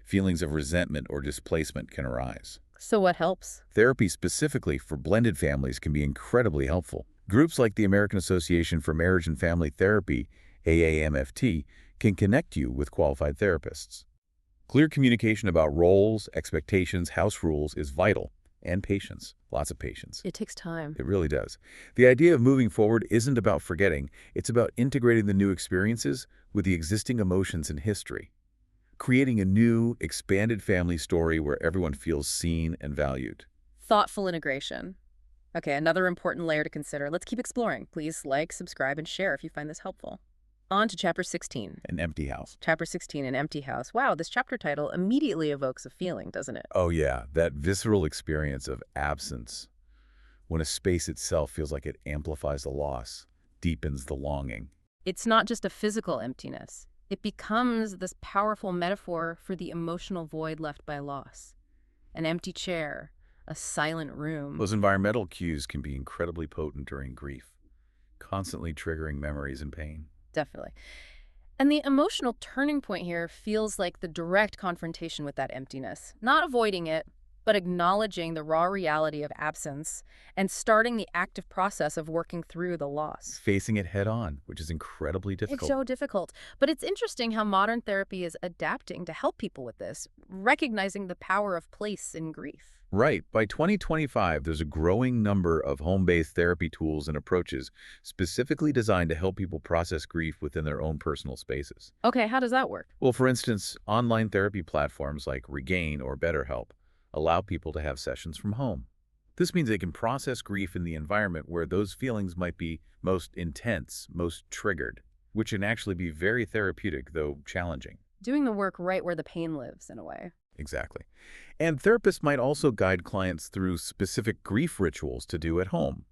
Feelings of resentment or displacement can arise. So what helps? Therapy specifically for blended families can be incredibly helpful. Groups like the American Association for Marriage and Family Therapy, AAMFT, can connect you with qualified therapists. Clear communication about roles, expectations, house rules is vital. And patience. Lots of patience. It takes time. It really does. The idea of moving forward isn't about forgetting. It's about integrating the new experiences with the existing emotions and history. Creating a new, expanded family story where everyone feels seen and valued. Thoughtful integration. Okay, another important layer to consider. Let's keep exploring. Please like, subscribe, and share if you find this helpful. On to Chapter 16. An empty house. Chapter 16, An Empty House. Wow, this chapter title immediately evokes a feeling, doesn't it? Oh yeah, that visceral experience of absence. When a space itself feels like it amplifies the loss, deepens the longing. It's not just a physical emptiness. It becomes this powerful metaphor for the emotional void left by loss. An empty chair, a silent room. Those environmental cues can be incredibly potent during grief, constantly triggering memories and pain. Definitely. And the emotional turning point here feels like the direct confrontation with that emptiness. Not avoiding it, but acknowledging the raw reality of absence and starting the active process of working through the loss. Facing it head on, which is incredibly difficult. It's so difficult. But it's interesting how modern therapy is adapting to help people with this, recognizing the power of place in grief. Right. By 2025, there's a growing number of home-based therapy tools and approaches specifically designed to help people process grief within their own personal spaces. Okay, how does that work? Well, for instance, online therapy platforms like Regain or BetterHelp allow people to have sessions from home. This means they can process grief in the environment where those feelings might be most intense, most triggered, which can actually be very therapeutic, though challenging. Doing the work right where the pain lives, in a way. Exactly. And therapists might also guide clients through specific grief rituals to do at home,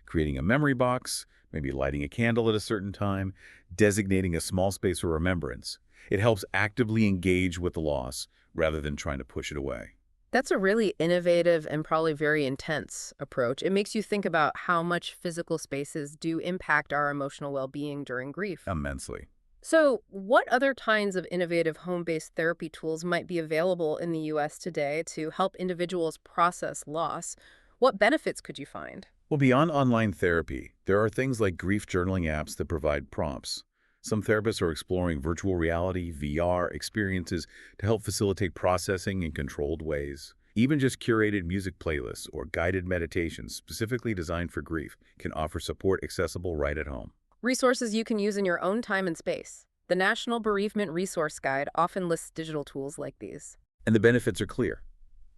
creating a memory box, maybe lighting a candle at a certain time, designating a small space for remembrance. It helps actively engage with the loss rather than trying to push it away. That's a really innovative and probably very intense approach. It makes you think about how much physical spaces do impact our emotional well-being during grief. Immensely. So, what other kinds of innovative home-based therapy tools might be available in the US today to help individuals process loss? What benefits could you find? Well, beyond online therapy, there are things like grief journaling apps that provide prompts. Some therapists are exploring virtual reality, VR experiences to help facilitate processing in controlled ways. Even just curated music playlists or guided meditations specifically designed for grief can offer support accessible right at home. Resources you can use in your own time and space. The National Bereavement Resource Guide often lists digital tools like these. And the benefits are clear.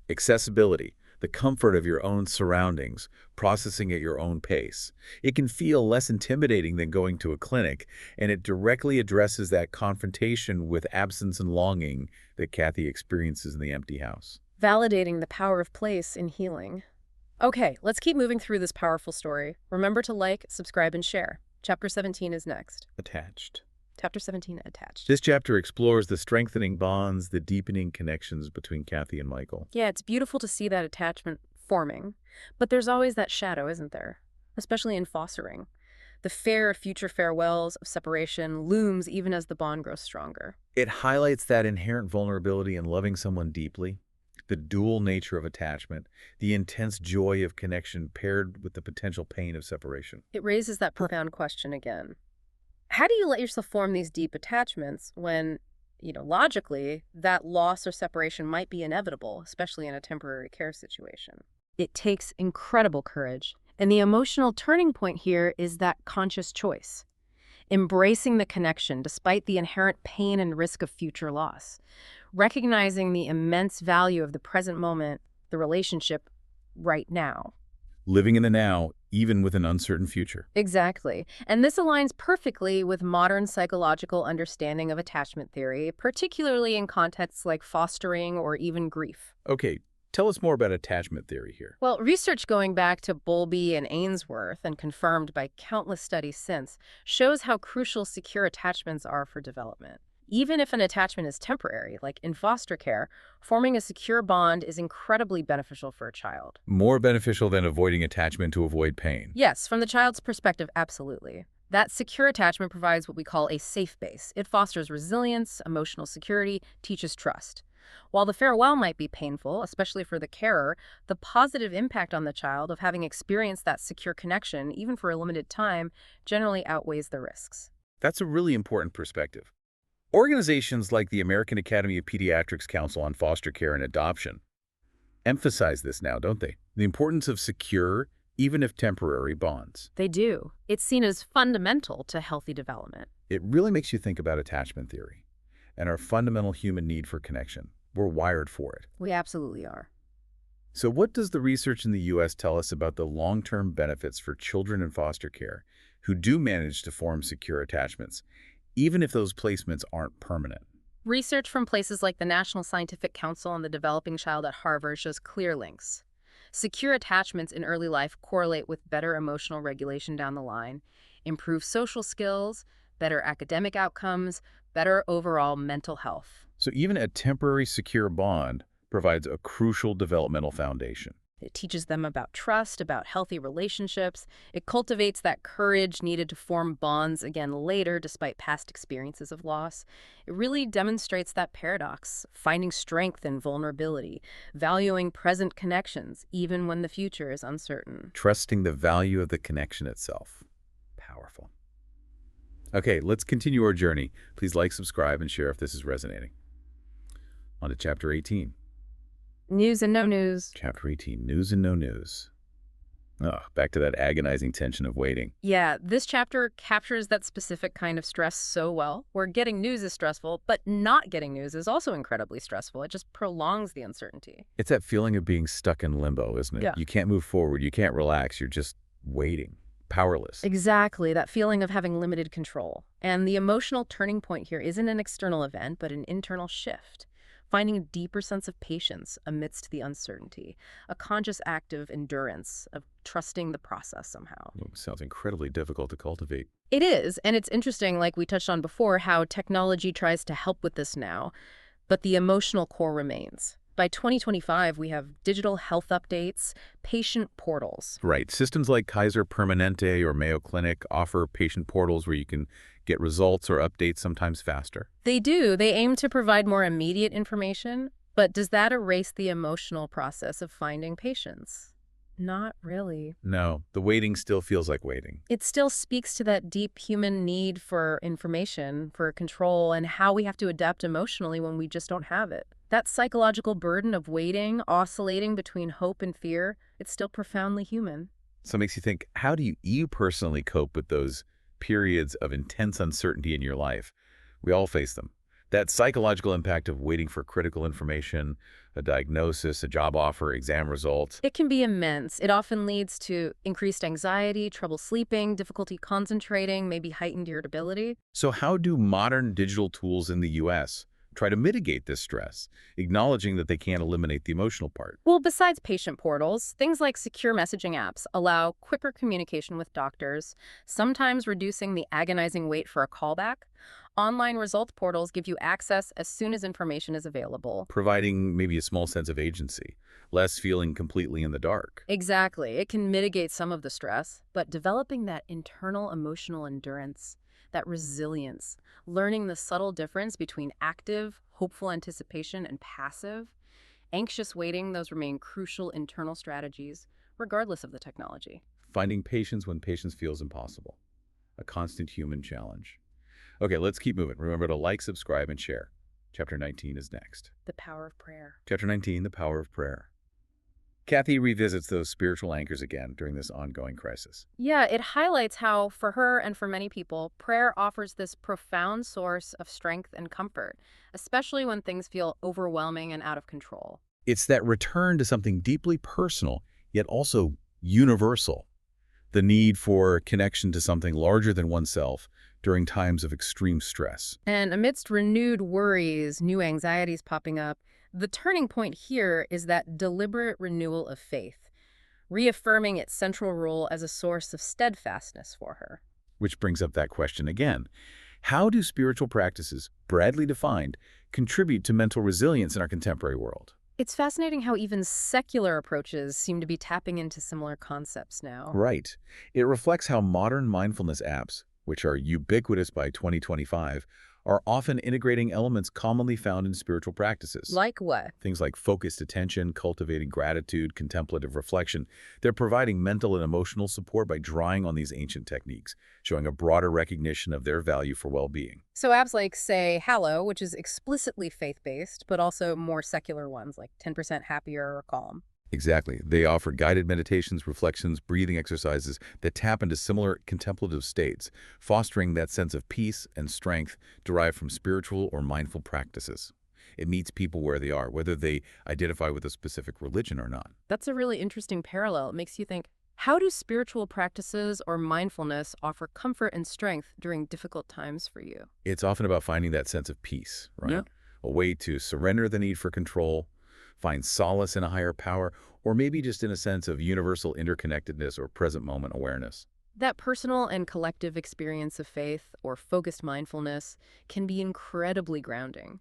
Accessibility, the comfort of your own surroundings, processing at your own pace. It can feel less intimidating than going to a clinic, and it directly addresses that confrontation with absence and longing that Cathy experiences in the empty house. Validating the power of place in healing. Okay, let's keep moving through this powerful story. Remember to like, subscribe, and share. Chapter 17 is next. Attached. Chapter 17, attached. This chapter explores the strengthening bonds, the deepening connections between Cathy and Michael. Yeah, it's beautiful to see that attachment forming. But there's always that shadow, isn't there? Especially in fostering. The fear of future farewells, of separation, looms even as the bond grows stronger. It highlights that inherent vulnerability in loving someone deeply, the dual nature of attachment, the intense joy of connection paired with the potential pain of separation. It raises that profound question again. How do you let yourself form these deep attachments when, logically, that loss or separation might be inevitable, especially in a temporary care situation? It takes incredible courage. And the emotional turning point here is that conscious choice. Embracing the connection despite the inherent pain and risk of future loss. Recognizing the immense value of the present moment, the relationship right now. Living in the now, even with an uncertain future. Exactly. And this aligns perfectly with modern psychological understanding of attachment theory, particularly in contexts like fostering or even grief. Okay, tell us more about attachment theory here. Well, research going back to Bowlby and Ainsworth and confirmed by countless studies since shows how crucial secure attachments are for development. Even if an attachment is temporary, like in foster care, forming a secure bond is incredibly beneficial for a child. More beneficial than avoiding attachment to avoid pain. Yes, from the child's perspective, absolutely. That secure attachment provides what we call a safe base. It fosters resilience, emotional security, teaches trust. While the farewell might be painful, especially for the carer, the positive impact on the child of having experienced that secure connection, even for a limited time, generally outweighs the risks. That's a really important perspective. Organizations like the American Academy of Pediatrics Council on Foster Care and Adoption emphasize this now, don't they? The importance of secure, even if temporary, bonds. They do. It's seen as fundamental to healthy development. It really makes you think about attachment theory and our fundamental human need for connection. We're wired for it. We absolutely are. So what does the research in the U.S. tell us about the long-term benefits for children in foster care who do manage to form secure attachments, even if those placements aren't permanent? Research from places like the National Scientific Council on the Developing Child at Harvard shows clear links. Secure attachments in early life correlate with better emotional regulation down the line, improved social skills, better academic outcomes, better overall mental health. So even a temporary secure bond provides a crucial developmental foundation. It teaches them about trust, about healthy relationships. It cultivates that courage needed to form bonds again later despite past experiences of loss. It really demonstrates that paradox, finding strength in vulnerability, valuing present connections even when the future is uncertain. Trusting the value of the connection itself. Powerful. Okay, let's continue our journey. Please like, subscribe, and share if this is resonating. On to Chapter 18. News and no news. Chapter 18, News and No News. Oh, back to that agonizing tension of waiting. Yeah, this chapter captures that specific kind of stress so well, where getting news is stressful, but not getting news is also incredibly stressful. It just prolongs the uncertainty. It's that feeling of being stuck in limbo, isn't it? Yeah. You can't move forward, you can't relax, you're just waiting, powerless. Exactly, that feeling of having limited control. And the emotional turning point here isn't an external event, but an internal shift. Finding a deeper sense of patience amidst the uncertainty, a conscious act of endurance, of trusting the process somehow. Sounds incredibly difficult to cultivate. It is, and it's interesting, like we touched on before, how technology tries to help with this now, but the emotional core remains. By 2025, we have digital health updates, patient portals. Right. Systems like Kaiser Permanente or Mayo Clinic offer patient portals where you can get results or updates sometimes faster. They do. They aim to provide more immediate information, but does that erase the emotional process of finding patients? Not really. No, the waiting still feels like waiting. It still speaks to that deep human need for information, for control, and how we have to adapt emotionally when we just don't have it. That psychological burden of waiting, oscillating between hope and fear, it's still profoundly human. So it makes you think, how do you personally cope with those periods of intense uncertainty in your life? We all face them. That psychological impact of waiting for critical information, a diagnosis, a job offer, exam results. It can be immense. It often leads to increased anxiety, trouble sleeping, difficulty concentrating, maybe heightened irritability. So how do modern digital tools in the U.S. try to mitigate this stress, acknowledging that they can't eliminate the emotional part? Well, besides patient portals, things like secure messaging apps allow quicker communication with doctors, sometimes reducing the agonizing wait for a callback. Online results portals give you access as soon as information is available. Providing maybe a small sense of agency, less feeling completely in the dark. Exactly. It can mitigate some of the stress, but developing that internal emotional endurance, that resilience, learning the subtle difference between active, hopeful anticipation and passive, anxious waiting, those remain crucial internal strategies, regardless of the technology. Finding patience when patience feels impossible. A constant human challenge. Okay, let's keep moving. Remember to like, subscribe, and share. Chapter 19 is next. The power of prayer. Chapter 19, The Power of Prayer. Cathy revisits those spiritual anchors again during this ongoing crisis. Yeah, it highlights how, for her and for many people, prayer offers this profound source of strength and comfort, especially when things feel overwhelming and out of control. It's that return to something deeply personal, yet also universal. The need for connection to something larger than oneself during times of extreme stress. And amidst renewed worries, new anxieties popping up, the turning point here is that deliberate renewal of faith, reaffirming its central role as a source of steadfastness for her. Which brings up that question again. How do spiritual practices, broadly defined, contribute to mental resilience in our contemporary world? It's fascinating how even secular approaches seem to be tapping into similar concepts now. Right. It reflects how modern mindfulness apps, which are ubiquitous by 2025, are often integrating elements commonly found in spiritual practices. Like what? Things like focused attention, cultivating gratitude, contemplative reflection. They're providing mental and emotional support by drawing on these ancient techniques, showing a broader recognition of their value for well-being. So apps like, say, Hallow, which is explicitly faith-based, but also more secular ones like 10% Happier or Calm. Exactly. They offer guided meditations, reflections, breathing exercises that tap into similar contemplative states, fostering that sense of peace and strength derived from spiritual or mindful practices. It meets people where they are, whether they identify with a specific religion or not. That's a really interesting parallel. It makes you think, how do spiritual practices or mindfulness offer comfort and strength during difficult times for you? It's often about finding that sense of peace, right? Yeah. A way to surrender the need for control, find solace in a higher power, or maybe just in a sense of universal interconnectedness or present moment awareness. That personal and collective experience of faith or focused mindfulness can be incredibly grounding.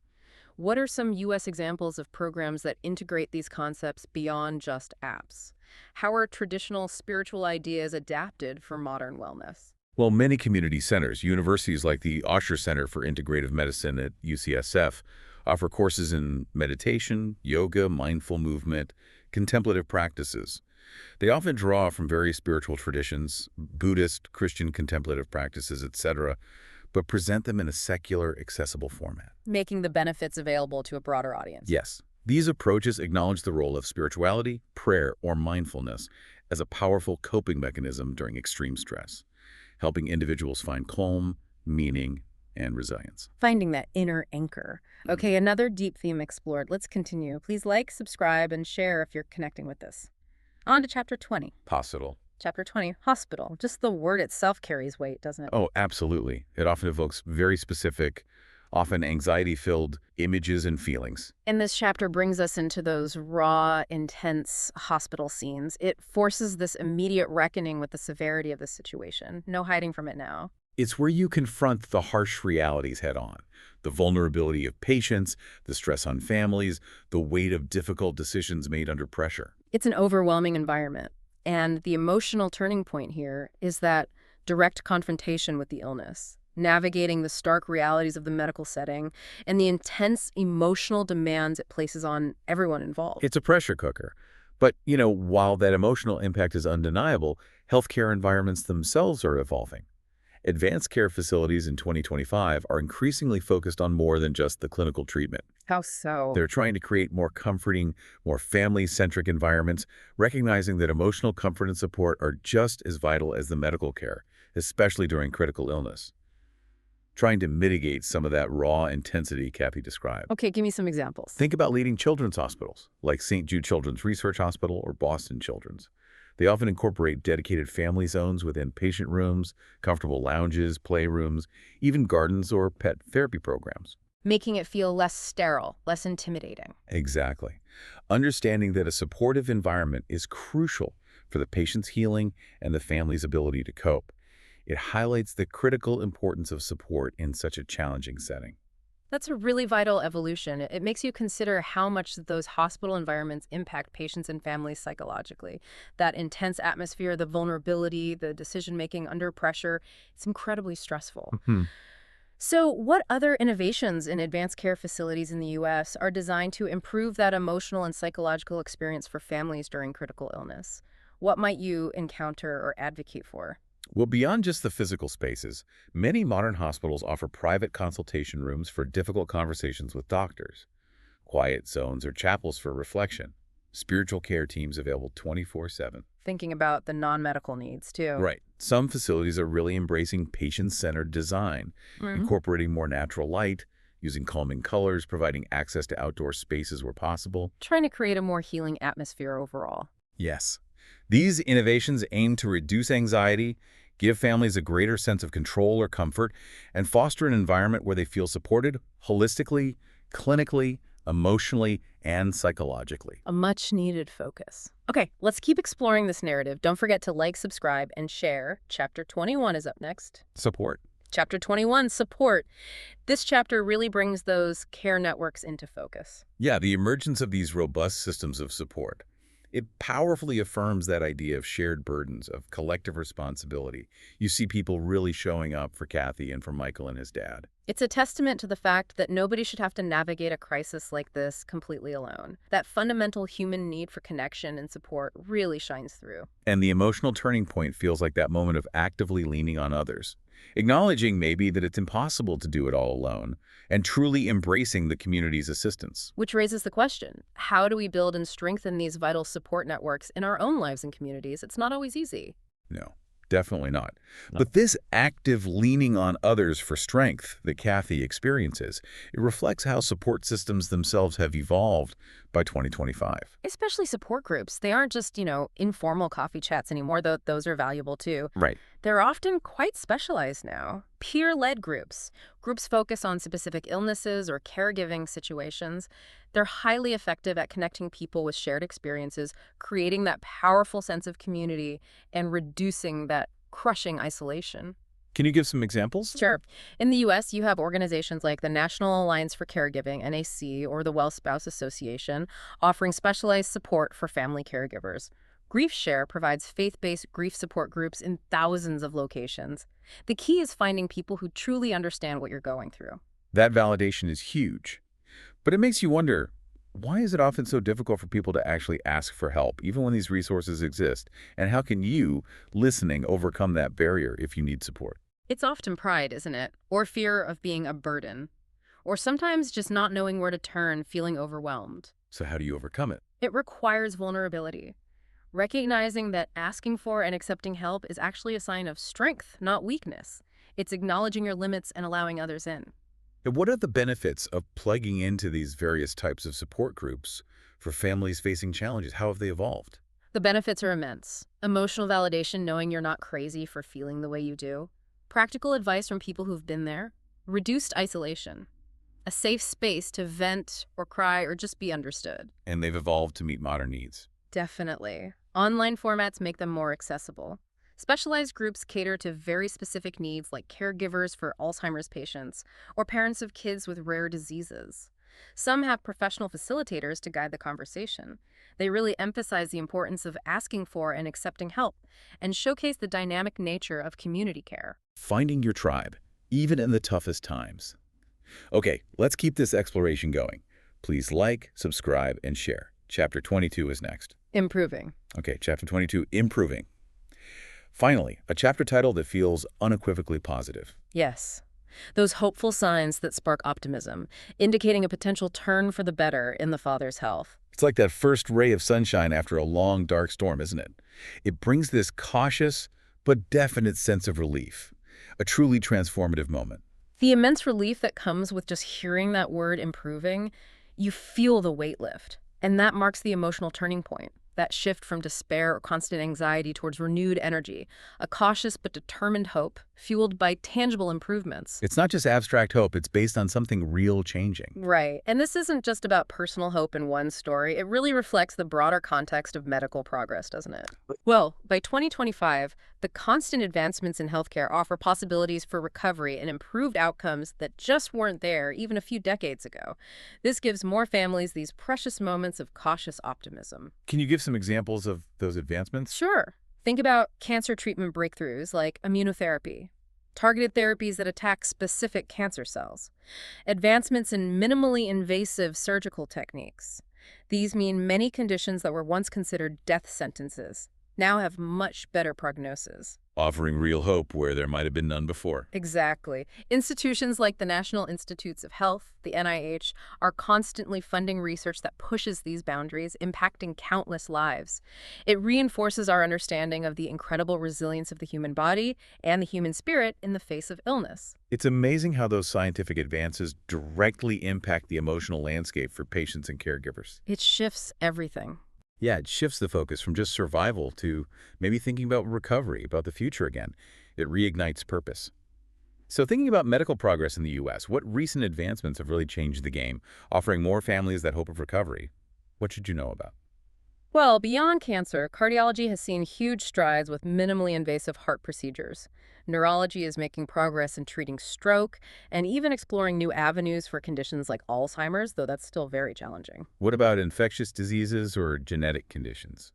What are some U.S. examples of programs that integrate these concepts beyond just apps? How are traditional spiritual ideas adapted for modern wellness? Well, many community centers, universities like the Osher Center for Integrative Medicine at UCSF, offer courses in meditation, yoga, mindful movement, contemplative practices. They often draw from various spiritual traditions, Buddhist, Christian contemplative practices, etc., but present them in a secular, accessible format. Making the benefits available to a broader audience. Yes, these approaches acknowledge the role of spirituality, prayer, or mindfulness as a powerful coping mechanism during extreme stress, helping individuals find calm, meaning, and resilience. Finding that inner anchor. Okay, another deep theme explored. Let's continue. Please like, subscribe, and share if you're connecting with this. On to Chapter 20. Hospital. Chapter 20, Hospital. Just the word itself carries weight, doesn't it? Oh, absolutely. It often evokes very specific, often anxiety-filled images and feelings. And this chapter brings us into those raw, intense hospital scenes. It forces this immediate reckoning with the severity of the situation. No hiding from it now. It's where you confront the harsh realities head on. The vulnerability of patients, the stress on families, the weight of difficult decisions made under pressure. It's an overwhelming environment. And the emotional turning point here is that direct confrontation with the illness, navigating the stark realities of the medical setting, and the intense emotional demands it places on everyone involved. It's a pressure cooker. But, while that emotional impact is undeniable, healthcare environments themselves are evolving. Advanced care facilities in 2025 are increasingly focused on more than just the clinical treatment. How so? They're trying to create more comforting, more family-centric environments, recognizing that emotional comfort and support are just as vital as the medical care, especially during critical illness. Trying to mitigate some of that raw intensity Cathy described. Okay, give me some examples. Think about leading children's hospitals, like St. Jude Children's Research Hospital or Boston Children's. They often incorporate dedicated family zones within patient rooms, comfortable lounges, playrooms, even gardens or pet therapy programs. Making it feel less sterile, less intimidating. Exactly. Understanding that a supportive environment is crucial for the patient's healing and the family's ability to cope. It highlights the critical importance of support in such a challenging setting. That's a really vital evolution. It makes you consider how much those hospital environments impact patients and families psychologically. That intense atmosphere, the vulnerability, the decision-making under pressure, it's incredibly stressful. So what other innovations in advanced care facilities in the U.S. are designed to improve that emotional and psychological experience for families during critical illness? What might you encounter or advocate for? Well, beyond just the physical spaces, many modern hospitals offer private consultation rooms for difficult conversations with doctors, quiet zones or chapels for reflection, spiritual care teams available 24/7. Thinking about the non-medical needs, too. Right. Some facilities are really embracing patient-centered design, incorporating more natural light, using calming colors, providing access to outdoor spaces where possible. Trying to create a more healing atmosphere overall. Yes. These innovations aim to reduce anxiety, give families a greater sense of control or comfort, and foster an environment where they feel supported holistically, clinically, emotionally, and psychologically. A much-needed focus. Okay, let's keep exploring this narrative. Don't forget to like, subscribe, and share. Chapter 21 is up next. Support. Chapter 21, support. This chapter really brings those care networks into focus. Yeah, the emergence of these robust systems of support. It powerfully affirms that idea of shared burdens, of collective responsibility. You see people really showing up for Cathy and for Michael and his dad. It's a testament to the fact that nobody should have to navigate a crisis like this completely alone. That fundamental human need for connection and support really shines through. And the emotional turning point feels like that moment of actively leaning on others, acknowledging maybe that it's impossible to do it all alone, and truly embracing the community's assistance. Which raises the question, how do we build and strengthen these vital support networks in our own lives and communities? It's not always easy. No, definitely not. But this active leaning on others for strength that Cathy experiences, it reflects how support systems themselves have evolved by 2025. Especially support groups. They aren't just, informal coffee chats anymore, though those are valuable too. Right. They're often quite specialized now. Peer-led groups. Groups focus on specific illnesses or caregiving situations. They're highly effective at connecting people with shared experiences, creating that powerful sense of community, and reducing that crushing isolation. Can you give some examples? Sure. In the U.S., you have organizations like the National Alliance for Caregiving, NAC, or the Well Spouse Association, offering specialized support for family caregivers. GriefShare provides faith-based grief support groups in thousands of locations. The key is finding people who truly understand what you're going through. That validation is huge. But it makes you wonder, why is it often so difficult for people to actually ask for help, even when these resources exist? And how can you, listening, overcome that barrier if you need support? It's often pride, isn't it? Or fear of being a burden. Or sometimes just not knowing where to turn, feeling overwhelmed. So how do you overcome it? It requires vulnerability. Recognizing that asking for and accepting help is actually a sign of strength, not weakness. It's acknowledging your limits and allowing others in. And what are the benefits of plugging into these various types of support groups for families facing challenges? How have they evolved? The benefits are immense. Emotional validation, knowing you're not crazy for feeling the way you do. Practical advice from people who've been there. Reduced isolation. A safe space to vent or cry or just be understood. And they've evolved to meet modern needs. Definitely. Online formats make them more accessible. Specialized groups cater to very specific needs like caregivers for Alzheimer's patients or parents of kids with rare diseases. Some have professional facilitators to guide the conversation. They really emphasize the importance of asking for and accepting help and showcase the dynamic nature of community care. Finding your tribe, even in the toughest times. Okay, let's keep this exploration going. Please like, subscribe, and share. Chapter 22 is next. Improving. Okay, Chapter 22, Improving. Finally, a chapter title that feels unequivocally positive. Yes. Those hopeful signs that spark optimism, indicating a potential turn for the better in the father's health. It's like that first ray of sunshine after a long, dark storm, isn't it? It brings this cautious but definite sense of relief, a truly transformative moment. The immense relief that comes with just hearing that word improving, you feel the weight lift. And that marks the emotional turning point, that shift from despair or constant anxiety towards renewed energy, a cautious but determined hope fueled by tangible improvements. It's not just abstract hope, it's based on something real changing. Right. And this isn't just about personal hope in one story. It really reflects the broader context of medical progress, doesn't it? Well, by 2025, the constant advancements in healthcare offer possibilities for recovery and improved outcomes that just weren't there even a few decades ago. This gives more families these precious moments of cautious optimism. Can you give some examples of those advancements? Sure. Think about cancer treatment breakthroughs like immunotherapy, targeted therapies that attack specific cancer cells, advancements in minimally invasive surgical techniques. These mean many conditions that were once considered death sentences now have much better prognosis. Offering real hope where there might have been none before. Exactly. Institutions like the National Institutes of Health, the NIH, are constantly funding research that pushes these boundaries, impacting countless lives. It reinforces our understanding of the incredible resilience of the human body and the human spirit in the face of illness. It's amazing how those scientific advances directly impact the emotional landscape for patients and caregivers. It shifts everything. Yeah, it shifts the focus from just survival to maybe thinking about recovery, about the future again. It reignites purpose. So thinking about medical progress in the U.S., what recent advancements have really changed the game, offering more families that hope of recovery? What should you know about? Well, beyond cancer, cardiology has seen huge strides with minimally invasive heart procedures. Neurology is making progress in treating stroke and even exploring new avenues for conditions like Alzheimer's, though that's still very challenging. What about infectious diseases or genetic conditions?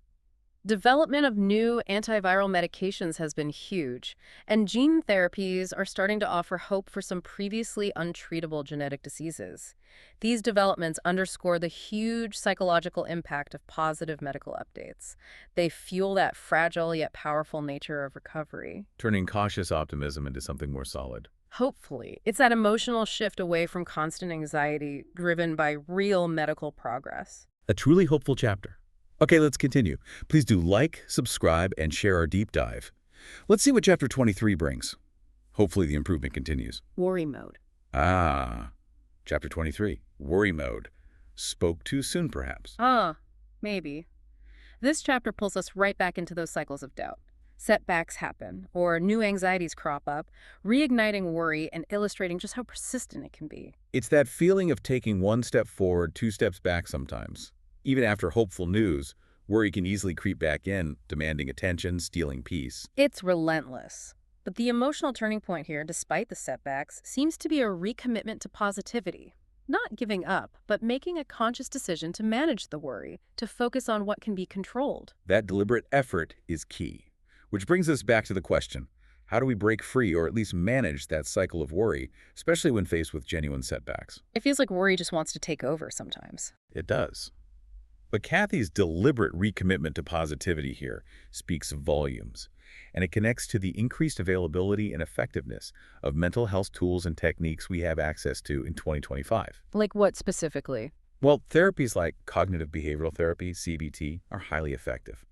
Development of new antiviral medications has been huge, and gene therapies are starting to offer hope for some previously untreatable genetic diseases. These developments underscore the huge psychological impact of positive medical updates. They fuel that fragile yet powerful nature of recovery. Turning cautious optimism into something more solid. Hopefully, it's that emotional shift away from constant anxiety driven by real medical progress. A truly hopeful chapter. Okay, let's continue. Please do like, subscribe, and share our deep dive. Let's see what Chapter 23 brings. Hopefully the improvement continues. Worry mode. Chapter 23, Worry Mode. Spoke too soon, perhaps. Maybe. This chapter pulls us right back into those cycles of doubt. Setbacks happen, or new anxieties crop up, reigniting worry and illustrating just how persistent it can be. It's that feeling of taking one step forward, two steps back sometimes. Even after hopeful news, worry can easily creep back in, demanding attention, stealing peace. It's relentless. But the emotional turning point here, despite the setbacks, seems to be a recommitment to positivity. Not giving up, but making a conscious decision to manage the worry, to focus on what can be controlled. That deliberate effort is key. Which brings us back to the question, how do we break free or at least manage that cycle of worry, especially when faced with genuine setbacks? It feels like worry just wants to take over sometimes. It does. But Cathy's deliberate recommitment to positivity here speaks volumes, and it connects to the increased availability and effectiveness of mental health tools and techniques we have access to in 2025. Like what specifically? Well, therapies like cognitive behavioral therapy, CBT, are highly effective.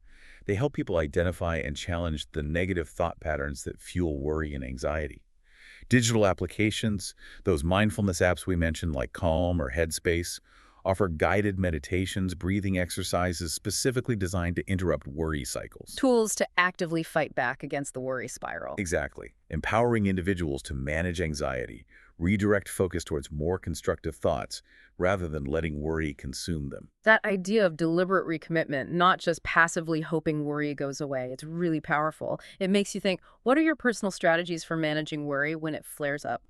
They help people identify and challenge the negative thought patterns that fuel worry and anxiety. Digital applications, those mindfulness apps we mentioned like Calm or Headspace, offer guided meditations, breathing exercises specifically designed to interrupt worry cycles. Tools to actively fight back against the worry spiral. Exactly. Empowering individuals to manage anxiety, Redirect focus towards more constructive thoughts rather than letting worry consume them. That idea of deliberate recommitment, not just passively hoping worry goes away, it's really powerful. It makes you think, what are your personal strategies for managing worry when it flares up?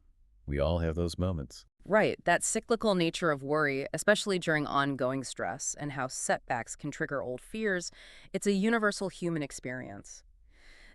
We all have those moments. Right, that cyclical nature of worry, especially during ongoing stress, and how setbacks can trigger old fears, it's a universal human experience.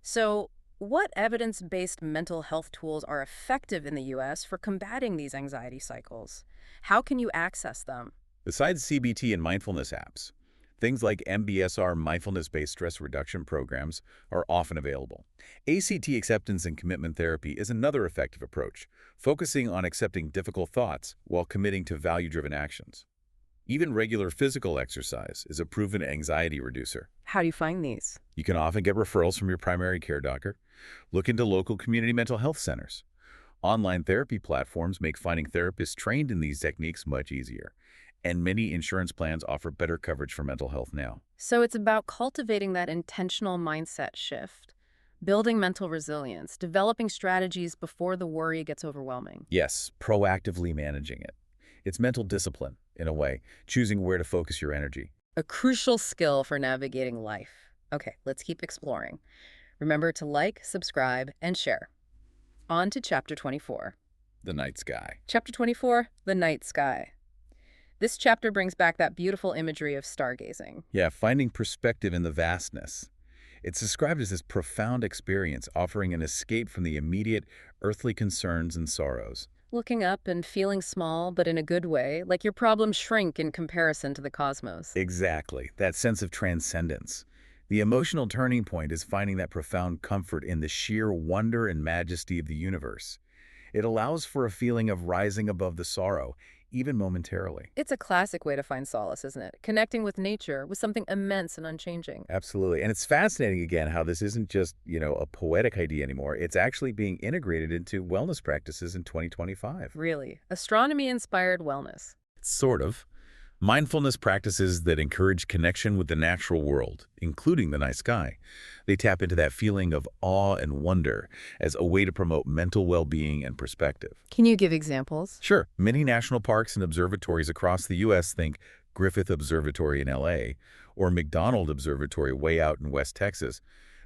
So, what evidence-based mental health tools are effective in the US for combating these anxiety cycles? How can you access them? Besides CBT and mindfulness apps, things like MBSR mindfulness-based stress reduction programs are often available. ACT acceptance and commitment therapy is another effective approach, focusing on accepting difficult thoughts while committing to value-driven actions. Even regular physical exercise is a proven anxiety reducer. How do you find these? You can often get referrals from your primary care doctor. Look into local community mental health centers. Online therapy platforms make finding therapists trained in these techniques much easier, and many insurance plans offer better coverage for mental health now. So it's about cultivating that intentional mindset shift, building mental resilience, developing strategies before the worry gets overwhelming. Yes, proactively managing it. It's mental discipline, in a way, choosing where to focus your energy. A crucial skill for navigating life. Okay, let's keep exploring. Remember to like, subscribe, and share. On to Chapter 24. The night sky. Chapter 24, The Night Sky. This chapter brings back that beautiful imagery of stargazing. Yeah, finding perspective in the vastness. It's described as this profound experience, offering an escape from the immediate earthly concerns and sorrows. Looking up and feeling small, but in a good way, like your problems shrink in comparison to the cosmos. Exactly, that sense of transcendence. The emotional turning point is finding that profound comfort in the sheer wonder and majesty of the universe. It allows for a feeling of rising above the sorrow, even momentarily. It's a classic way to find solace, isn't it? Connecting with nature, with something immense and unchanging. Absolutely. And it's fascinating, again, how this isn't just, a poetic idea anymore. It's actually being integrated into wellness practices in 2025. Really. Astronomy-inspired wellness. Sort of. Mindfulness practices that encourage connection with the natural world, including the night sky. They tap into that feeling of awe and wonder as a way to promote mental well-being and perspective. Can you give examples? Sure. Many national parks and observatories across the U.S., think Griffith Observatory in L.A. or McDonald Observatory way out in West Texas,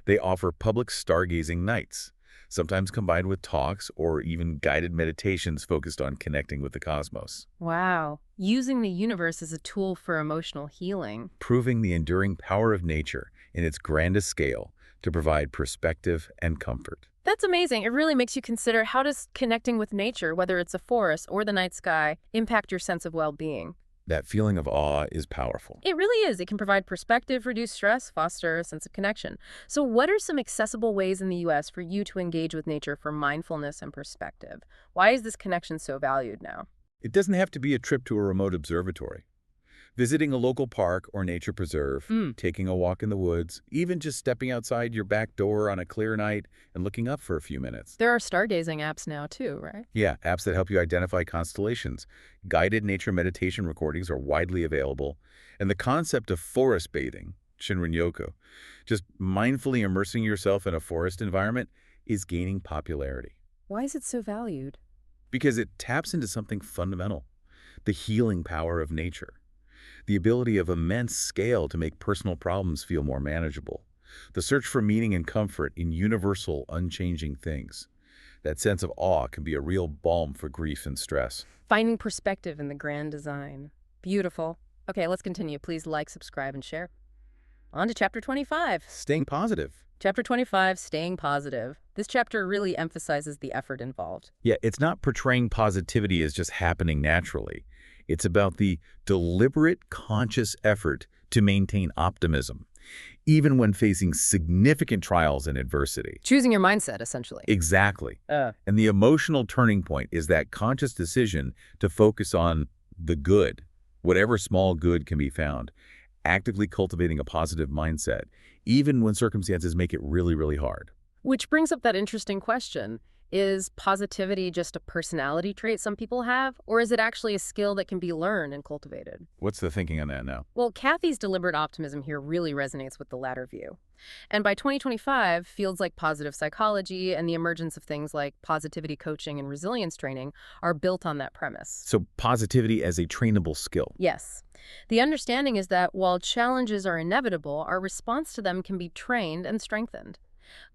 they offer public stargazing nights, sometimes combined with talks or even guided meditations focused on connecting with the cosmos. Wow. Using the universe as a tool for emotional healing. Proving the enduring power of nature in its grandest scale to provide perspective and comfort. That's amazing. It really makes you consider, how does connecting with nature, whether it's a forest or the night sky, impact your sense of well-being? That feeling of awe is powerful. It really is. It can provide perspective, reduce stress, foster a sense of connection. So what are some accessible ways in the U.S. for you to engage with nature for mindfulness and perspective? Why is this connection so valued now? It doesn't have to be a trip to a remote observatory. Visiting a local park or nature preserve, taking a walk in the woods, even just stepping outside your back door on a clear night and looking up for a few minutes. There are stargazing apps now too, right? Yeah, apps that help you identify constellations. Guided nature meditation recordings are widely available. And the concept of forest bathing, Shinrin-yoku, just mindfully immersing yourself in a forest environment, is gaining popularity. Why is it so valued? Because it taps into something fundamental, the healing power of nature. The ability of immense scale to make personal problems feel more manageable. The search for meaning and comfort in universal, unchanging things. That sense of awe can be a real balm for grief and stress. Finding perspective in the grand design. Beautiful. Okay, let's continue. Please like, subscribe, and share. On to Chapter 25. Staying positive. Chapter 25, Staying Positive. This chapter really emphasizes the effort involved. Yeah, it's not portraying positivity as just happening naturally. It's about the deliberate, conscious effort to maintain optimism, even when facing significant trials and adversity. Choosing your mindset, essentially. Exactly. And the emotional turning point is that conscious decision to focus on the good, whatever small good can be found, actively cultivating a positive mindset, even when circumstances make it really, really hard. Which brings up that interesting question. Is positivity just a personality trait some people have, or is it actually a skill that can be learned and cultivated? What's the thinking on that now? Well, Kathy's deliberate optimism here really resonates with the latter view. And by 2025, fields like positive psychology and the emergence of things like positivity coaching and resilience training are built on that premise. So positivity as a trainable skill. Yes. The understanding is that while challenges are inevitable, our response to them can be trained and strengthened.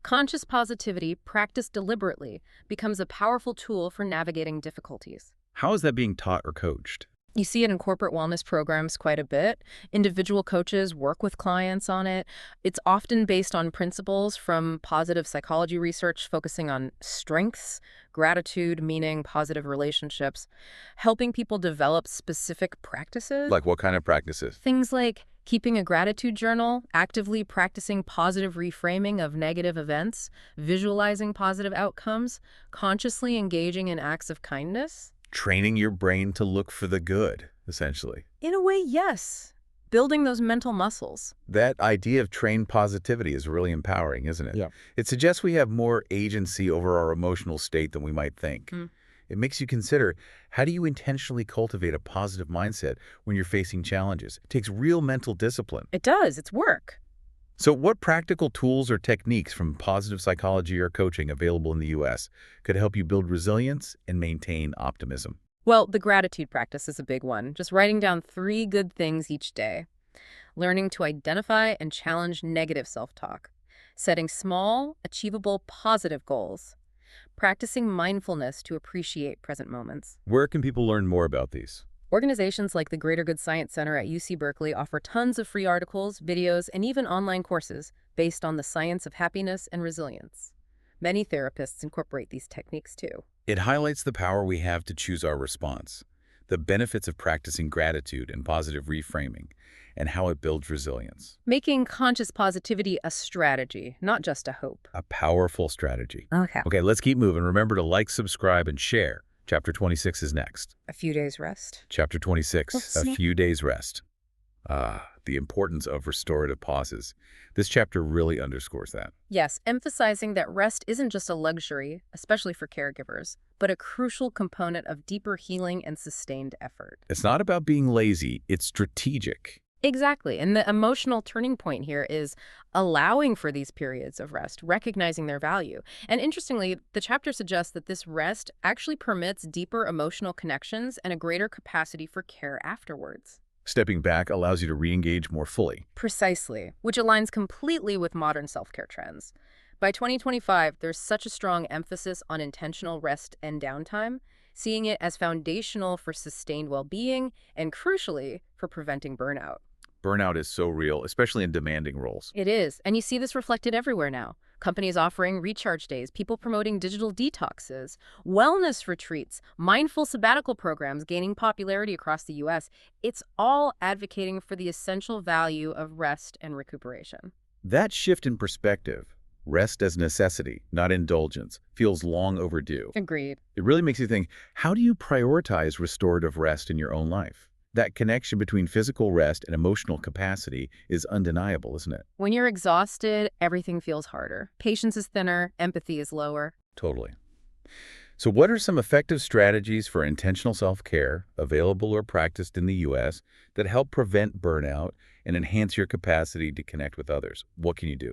Conscious positivity, practiced deliberately, becomes a powerful tool for navigating difficulties. How is that being taught or coached? You see it in corporate wellness programs quite a bit. Individual coaches work with clients on it. It's often based on principles from positive psychology research focusing on strengths, gratitude, meaning, positive relationships, helping people develop specific practices. Like what kind of practices? Things like keeping a gratitude journal, actively practicing positive reframing of negative events, visualizing positive outcomes, consciously engaging in acts of kindness. Training your brain to look for the good, essentially. In a way, yes. Building those mental muscles. That idea of trained positivity is really empowering, isn't it? Yeah. It suggests we have more agency over our emotional state than we might think. It makes you consider, how do you intentionally cultivate a positive mindset when you're facing challenges? It takes real mental discipline. It does. It's work. So what practical tools or techniques from positive psychology or coaching available in the U.S. could help you build resilience and maintain optimism? Well, the gratitude practice is a big one. Just writing down 3 good things each day. Learning to identify and challenge negative self-talk. Setting small, achievable, positive goals. Practicing mindfulness to appreciate present moments. Where can people learn more about these? Organizations like the Greater Good Science Center at UC Berkeley offer tons of free articles, videos, and even online courses based on the science of happiness and resilience. Many therapists incorporate these techniques too. It highlights the power we have to choose our response, the benefits of practicing gratitude and positive reframing, and how it builds resilience. Making conscious positivity a strategy, not just a hope. A powerful strategy. Okay. Okay, let's keep moving. Remember to like, subscribe, and share. Chapter 26 is next. A few days rest. Chapter 26, Let's a see. few days rest. The importance of restorative pauses. This chapter really underscores that. Yes, emphasizing that rest isn't just a luxury, especially for caregivers, but a crucial component of deeper healing and sustained effort. It's not about being lazy, it's strategic. Exactly. And the emotional turning point here is allowing for these periods of rest, recognizing their value. And interestingly, the chapter suggests that this rest actually permits deeper emotional connections and a greater capacity for care afterwards. Stepping back allows you to re-engage more fully. Precisely, which aligns completely with modern self-care trends. By 2025, there's such a strong emphasis on intentional rest and downtime, seeing it as foundational for sustained well-being and, crucially, for preventing burnout. Burnout is so real, especially in demanding roles. It is, and you see this reflected everywhere now. Companies offering recharge days, people promoting digital detoxes, wellness retreats, mindful sabbatical programs gaining popularity across the U.S. It's all advocating for the essential value of rest and recuperation. That shift in perspective, rest as necessity, not indulgence, feels long overdue. Agreed. It really makes you think, how do you prioritize restorative rest in your own life? That connection between physical rest and emotional capacity is undeniable, isn't it? When you're exhausted, everything feels harder. Patience is thinner, empathy is lower. Totally. So what are some effective strategies for intentional self-care, available or practiced in the U.S., that help prevent burnout and enhance your capacity to connect with others? What can you do?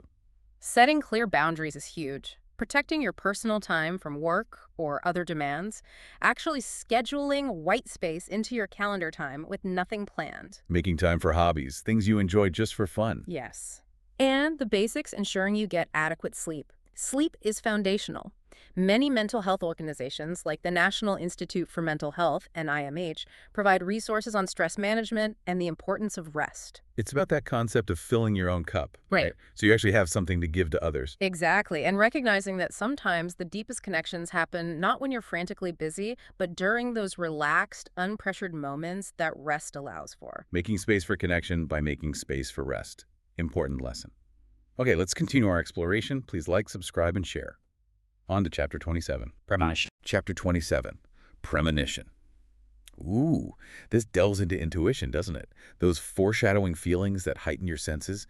Setting clear boundaries is huge. Protecting your personal time from work or other demands, actually scheduling white space into your calendar time with nothing planned. Making time for hobbies, things you enjoy just for fun. Yes. And the basics, ensuring you get adequate sleep. Sleep is foundational. Many mental health organizations, like the National Institute for Mental Health, NIMH, provide resources on stress management and the importance of rest. It's about that concept of filling your own cup. Right. So you actually have something to give to others. Exactly, and recognizing that sometimes the deepest connections happen not when you're frantically busy, but during those relaxed, unpressured moments that rest allows for. Making space for connection by making space for rest. Important lesson. Okay, let's continue our exploration. Please like, subscribe, and share. On to Chapter 27. Premonition. Chapter 27. Premonition. Ooh, this delves into intuition, doesn't it? Those foreshadowing feelings that heighten your senses,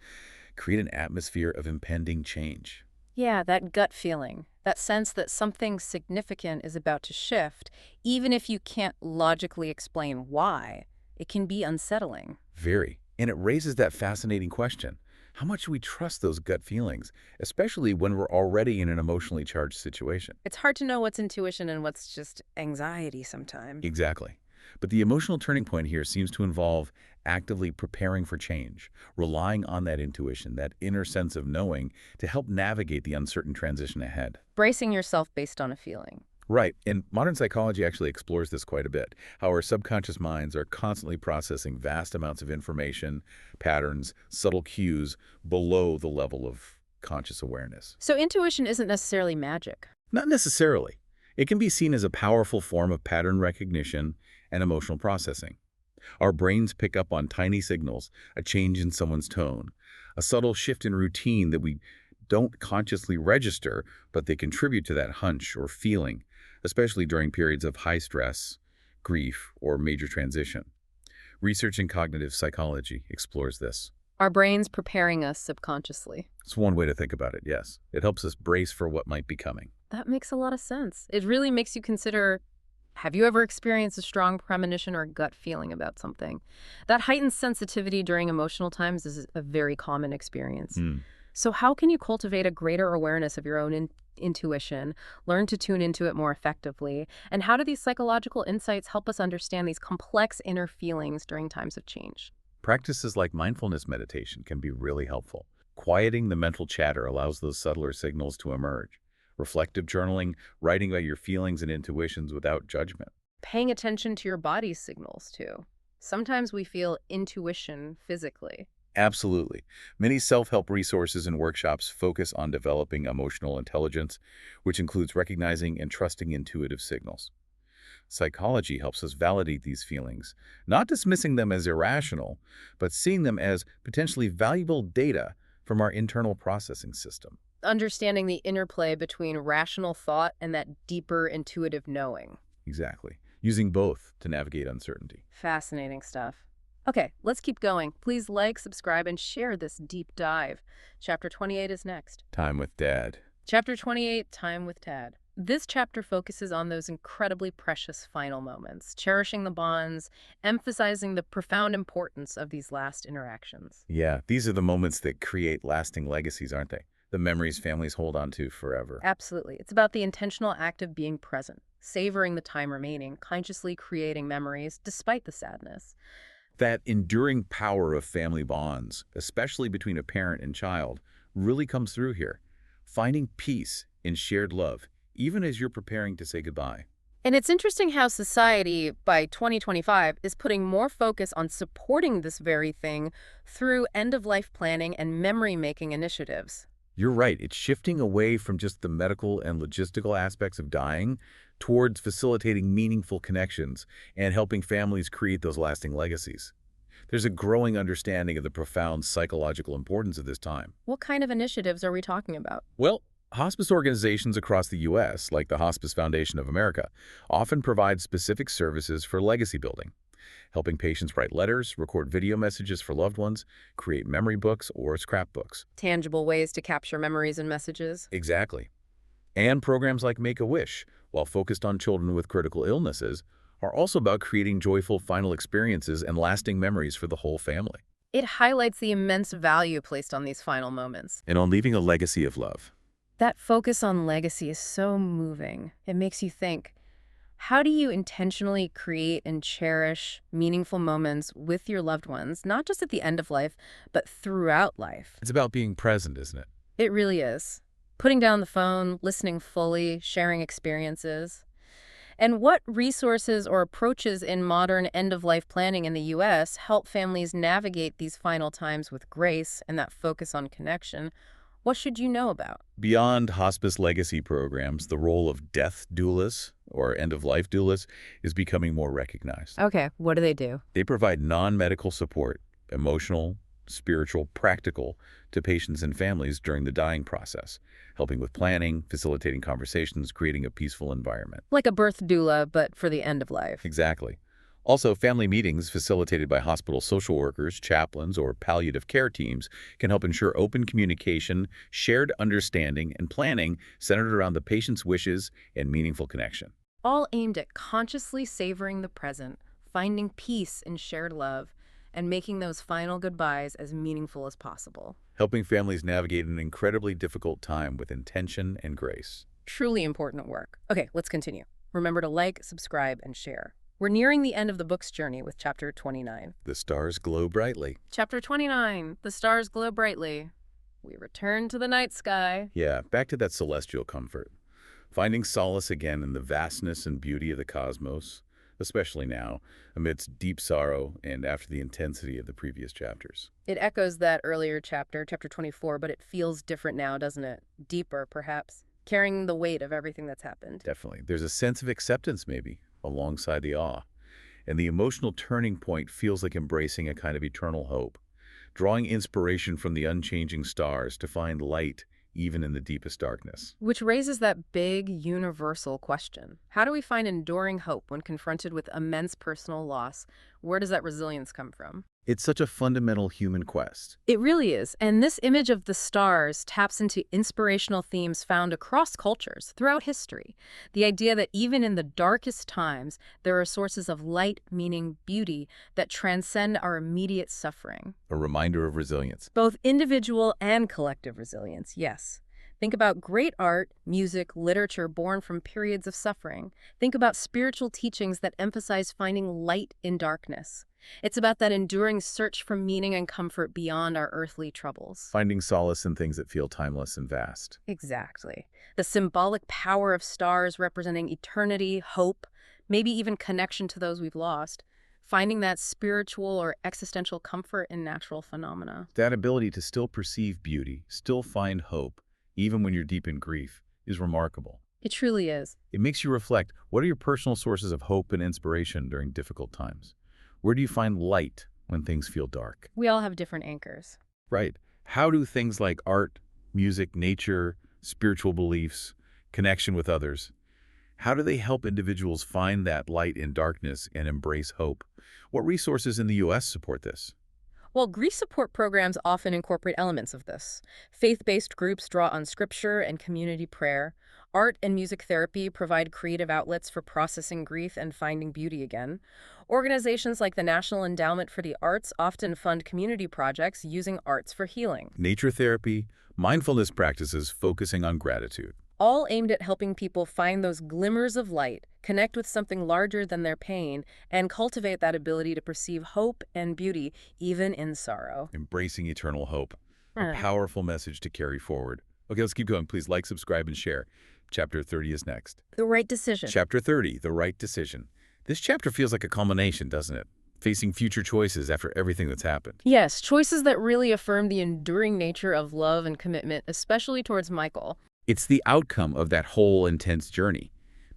create an atmosphere of impending change. Yeah, that gut feeling, that sense that something significant is about to shift, even if you can't logically explain why, it can be unsettling. Very. And it raises that fascinating question. How much do we trust those gut feelings, especially when we're already in an emotionally charged situation? It's hard to know what's intuition and what's just anxiety sometimes. Exactly. But the emotional turning point here seems to involve actively preparing for change, relying on that intuition, that inner sense of knowing to help navigate the uncertain transition ahead. Bracing yourself based on a feeling. Right. And modern psychology actually explores this quite a bit, how our subconscious minds are constantly processing vast amounts of information, patterns, subtle cues below the level of conscious awareness. So intuition isn't necessarily magic. Not necessarily. It can be seen as a powerful form of pattern recognition and emotional processing. Our brains pick up on tiny signals, a change in someone's tone, a subtle shift in routine that we don't consciously register, but they contribute to that hunch or feeling, especially during periods of high stress, grief, or major transition. Research in cognitive psychology explores this. Our brains preparing us subconsciously. It's one way to think about it, yes. It helps us brace for what might be coming. That makes a lot of sense. It really makes you consider, have you ever experienced a strong premonition or gut feeling about something? That heightened sensitivity during emotional times is a very common experience. So how can you cultivate a greater awareness of your own intuition, learn to tune into it more effectively, and how do these psychological insights help us understand these complex inner feelings during times of change? Practices like mindfulness meditation can be really helpful. Quieting the mental chatter allows those subtler signals to emerge. Reflective journaling, writing about your feelings and intuitions without judgment. Paying attention to your body's signals, too. Sometimes we feel intuition physically. Absolutely. Many self-help resources and workshops focus on developing emotional intelligence, which includes recognizing and trusting intuitive signals. Psychology helps us validate these feelings, not dismissing them as irrational, but seeing them as potentially valuable data from our internal processing system. Understanding the interplay between rational thought and that deeper intuitive knowing. Exactly. Using both to navigate uncertainty. Fascinating stuff. Okay, let's keep going. Please like, subscribe, and share this deep dive. Chapter 28 is next. Time with Dad. Chapter 28, Time with Dad. This chapter focuses on those incredibly precious final moments, cherishing the bonds, emphasizing the profound importance of these last interactions. Yeah, these are the moments that create lasting legacies, aren't they? The memories families hold on to forever. Absolutely. It's about the intentional act of being present, savoring the time remaining, consciously creating memories despite the sadness. That enduring power of family bonds, especially between a parent and child, really comes through here. Finding peace in shared love, even as you're preparing to say goodbye. And it's interesting how society, by 2025, is putting more focus on supporting this very thing through end-of-life planning and memory-making initiatives. You're right, it's shifting away from just the medical and logistical aspects of dying towards facilitating meaningful connections and helping families create those lasting legacies. There's a growing understanding of the profound psychological importance of this time. What kind of initiatives are we talking about? Well, hospice organizations across the U.S., like the Hospice Foundation of America, often provide specific services for legacy building, helping patients write letters, record video messages for loved ones, create memory books or scrapbooks. Tangible ways to capture memories and messages? Exactly. And programs like Make-A-Wish, while focused on children with critical illnesses, are also about creating joyful final experiences and lasting memories for the whole family. It highlights the immense value placed on these final moments. And on leaving a legacy of love. That focus on legacy is so moving. It makes you think, how do you intentionally create and cherish meaningful moments with your loved ones, not just at the end of life, but throughout life? It's about being present, isn't it? It really is. Putting down the phone, listening fully, sharing experiences. And what resources or approaches in modern end-of-life planning in the U.S. help families navigate these final times with grace and that focus on connection? What should you know about? Beyond hospice legacy programs, the role of death doulas, or end-of-life doulas, is becoming more recognized. Okay, what do they do? They provide non-medical support, emotional, spiritual, practical, to patients and families during the dying process, helping with planning, facilitating conversations, creating a peaceful environment. Like a birth doula, but for the end of life. Exactly. Also, family meetings facilitated by hospital social workers, chaplains, or palliative care teams can help ensure open communication, shared understanding, and planning centered around the patient's wishes and meaningful connection. All aimed at consciously savoring the present, finding peace in shared love, and making those final goodbyes as meaningful as possible. Helping families navigate an incredibly difficult time with intention and grace. Truly important work. Okay, let's continue. Remember to like, subscribe, and share. We're nearing the end of the book's journey with Chapter 29. The stars glow brightly. Chapter 29, The Stars Glow Brightly. We return to the night sky. Yeah, back to that celestial comfort. Finding solace again in the vastness and beauty of the cosmos, especially now, amidst deep sorrow and after the intensity of the previous chapters. It echoes that earlier chapter, Chapter 24, but it feels different now, doesn't it? Deeper, perhaps, carrying the weight of everything that's happened. Definitely. There's a sense of acceptance, maybe, alongside the awe. And the emotional turning point feels like embracing a kind of eternal hope, drawing inspiration from the unchanging stars to find light even in the deepest darkness. Which raises that big, universal question. How do we find enduring hope when confronted with immense personal loss? Where does that resilience come from? It's such a fundamental human quest. It really is. And this image of the stars taps into inspirational themes found across cultures throughout history. The idea that even in the darkest times, there are sources of light, meaning beauty, that transcend our immediate suffering. A reminder of resilience. Both individual and collective resilience, yes. Think about great art, music, literature born from periods of suffering. Think about spiritual teachings that emphasize finding light in darkness. It's about that enduring search for meaning and comfort beyond our earthly troubles. Finding solace in things that feel timeless and vast. Exactly. The symbolic power of stars representing eternity, hope, maybe even connection to those we've lost. Finding that spiritual or existential comfort in natural phenomena. That ability to still perceive beauty, still find hope, even when you're deep in grief, is remarkable. It truly is. It makes you reflect, what are your personal sources of hope and inspiration during difficult times? Where do you find light when things feel dark? We all have different anchors. Right. How do things like art, music, nature, spiritual beliefs, connection with others, how do they help individuals find that light in darkness and embrace hope? What resources in the U.S. support this? Well, grief support programs often incorporate elements of this. Faith-based groups draw on scripture and community prayer. Art and music therapy provide creative outlets for processing grief and finding beauty again. Organizations like the National Endowment for the Arts often fund community projects using arts for healing. Nature therapy, mindfulness practices focusing on gratitude. All aimed at helping people find those glimmers of light, connect with something larger than their pain, and cultivate that ability to perceive hope and beauty even in sorrow. Embracing eternal hope. A powerful message to carry forward. Okay, let's keep going. Please like, subscribe, and share. Chapter 30 is next. The right decision. Chapter 30, The Right Decision. This chapter feels like a culmination, doesn't it? Facing future choices after everything that's happened. Yes, choices that really affirm the enduring nature of love and commitment, especially towards Michael. It's the outcome of that whole intense journey,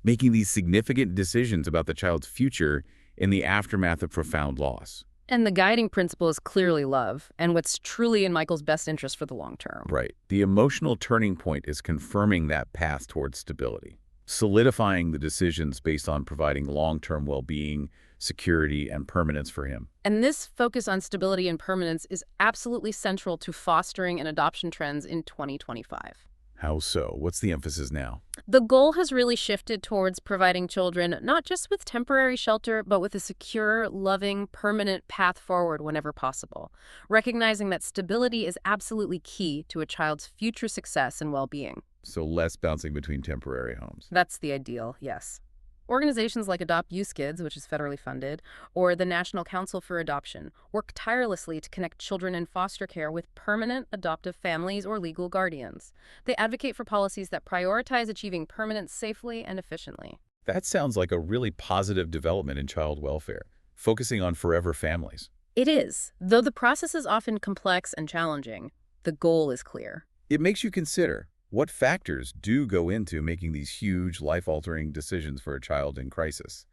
making these significant decisions about the child's future in the aftermath of profound loss. And the guiding principle is clearly love, and what's truly in Michael's best interest for the long term. Right. The emotional turning point is confirming that path towards stability, solidifying the decisions based on providing long-term well-being, security, and permanence for him. And this focus on stability and permanence is absolutely central to fostering and adoption trends in 2025. How so? What's the emphasis now? The goal has really shifted towards providing children not just with temporary shelter, but with a secure, loving, permanent path forward whenever possible, recognizing that stability is absolutely key to a child's future success and well-being. So less bouncing between temporary homes. That's the ideal, yes. Organizations like Adopt Use Kids, which is federally funded, or the National Council for Adoption, work tirelessly to connect children in foster care with permanent adoptive families or legal guardians. They advocate for policies that prioritize achieving permanence safely and efficiently. That sounds like a really positive development in child welfare, focusing on forever families. It is, though the process is often complex and challenging. The goal is clear. It makes you consider, what factors do go into making these huge, life-altering decisions for a child in crisis?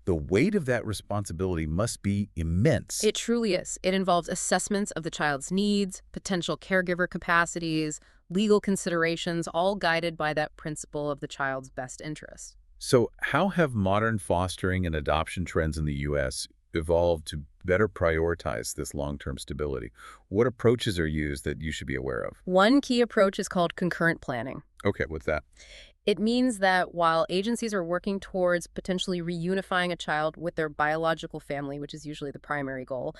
The weight of that responsibility must be immense. It truly is. It involves assessments of the child's needs, potential caregiver capacities, legal considerations, all guided by that principle of the child's best interest. So how have modern fostering and adoption trends in the U.S. evolved to better prioritize this long-term stability? What approaches are used that you should be aware of? One key approach is called concurrent planning. Okay, what's that? It means that while agencies are working towards potentially reunifying a child with their biological family, which is usually the primary goal,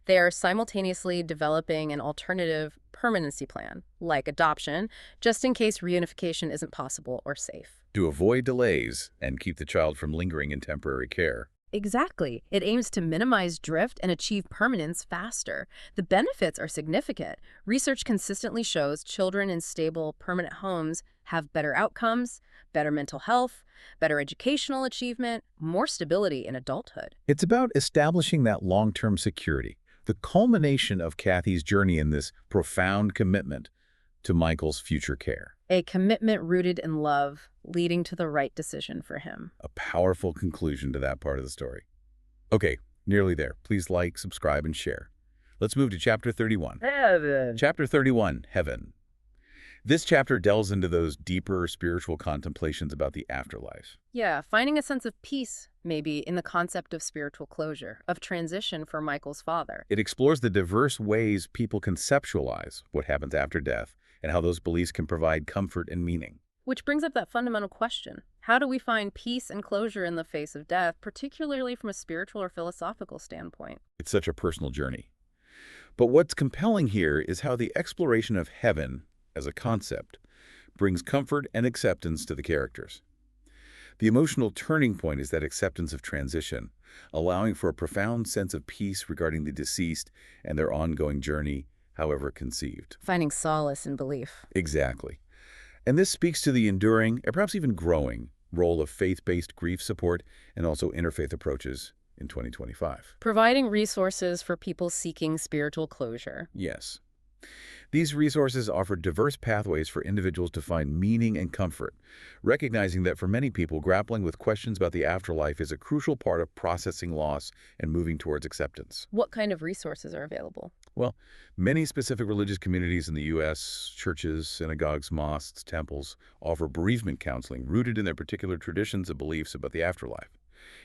they are simultaneously developing an alternative permanency plan, like adoption, just in case reunification isn't possible or safe. To avoid delays and keep the child from lingering in temporary care. Exactly. It aims to minimize drift and achieve permanence faster. The benefits are significant. Research consistently shows children in stable, permanent homes have better outcomes, better mental health, better educational achievement, more stability in adulthood. It's about establishing that long-term security, the culmination of Cathy's journey in this profound commitment to Michael's future care. A commitment rooted in love, leading to the right decision for him. A powerful conclusion to that part of the story. Okay, nearly there. Please like, subscribe, and share. Let's move to Chapter 31. Heaven. Chapter 31, Heaven. This chapter delves into those deeper spiritual contemplations about the afterlife. Yeah, finding a sense of peace, maybe, in the concept of spiritual closure, of transition for Michael's father. It explores the diverse ways people conceptualize what happens after death and how those beliefs can provide comfort and meaning. Which brings up that fundamental question. How do we find peace and closure in the face of death, particularly from a spiritual or philosophical standpoint? It's such a personal journey. But what's compelling here is how the exploration of heaven as a concept brings comfort and acceptance to the characters. The emotional turning point is that acceptance of transition, allowing for a profound sense of peace regarding the deceased and their ongoing journey, however conceived. Finding solace in belief. Exactly. And this speaks to the enduring, and perhaps even growing, role of faith-based grief support and also interfaith approaches in 2025. Providing resources for people seeking spiritual closure. Yes. These resources offer diverse pathways for individuals to find meaning and comfort, recognizing that for many people, grappling with questions about the afterlife is a crucial part of processing loss and moving towards acceptance. What kind of resources are available? Well, many specific religious communities in the U.S., churches, synagogues, mosques, temples, offer bereavement counseling rooted in their particular traditions and beliefs about the afterlife.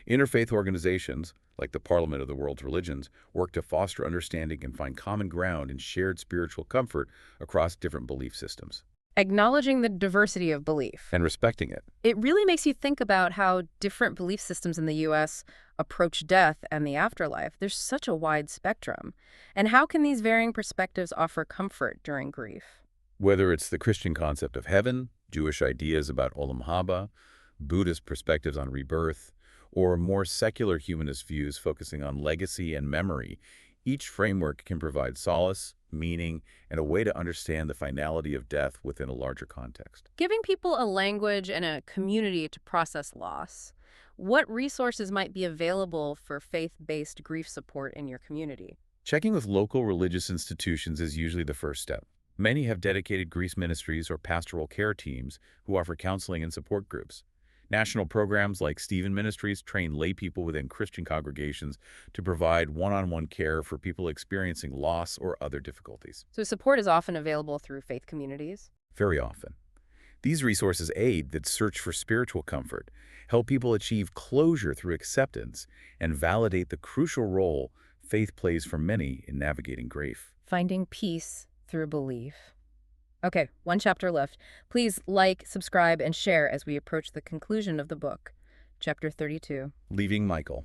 Interfaith organizations, like the Parliament of the World's Religions, work to foster understanding and find common ground in shared spiritual comfort across different belief systems. Acknowledging the diversity of belief. And respecting it. It really makes you think about how different belief systems in the U.S. approach death and the afterlife. There's such a wide spectrum. And how can these varying perspectives offer comfort during grief? Whether it's the Christian concept of heaven, Jewish ideas about Olam Haba, Buddhist perspectives on rebirth, or more secular humanist views focusing on legacy and memory, each framework can provide solace, meaning, and a way to understand the finality of death within a larger context. Giving people a language and a community to process loss. What resources might be available for faith-based grief support in your community? Checking with local religious institutions is usually the first step. Many have dedicated grief ministries or pastoral care teams who offer counseling and support groups. National programs like Stephen Ministries train lay people within Christian congregations to provide one-on-one care for people experiencing loss or other difficulties. So support is often available through faith communities? Very often. These resources aid that search for spiritual comfort, help people achieve closure through acceptance, and validate the crucial role faith plays for many in navigating grief. Finding peace through belief. Okay, one chapter left. Please like, subscribe, and share as we approach the conclusion of the book. Chapter 32. Leaving Michael.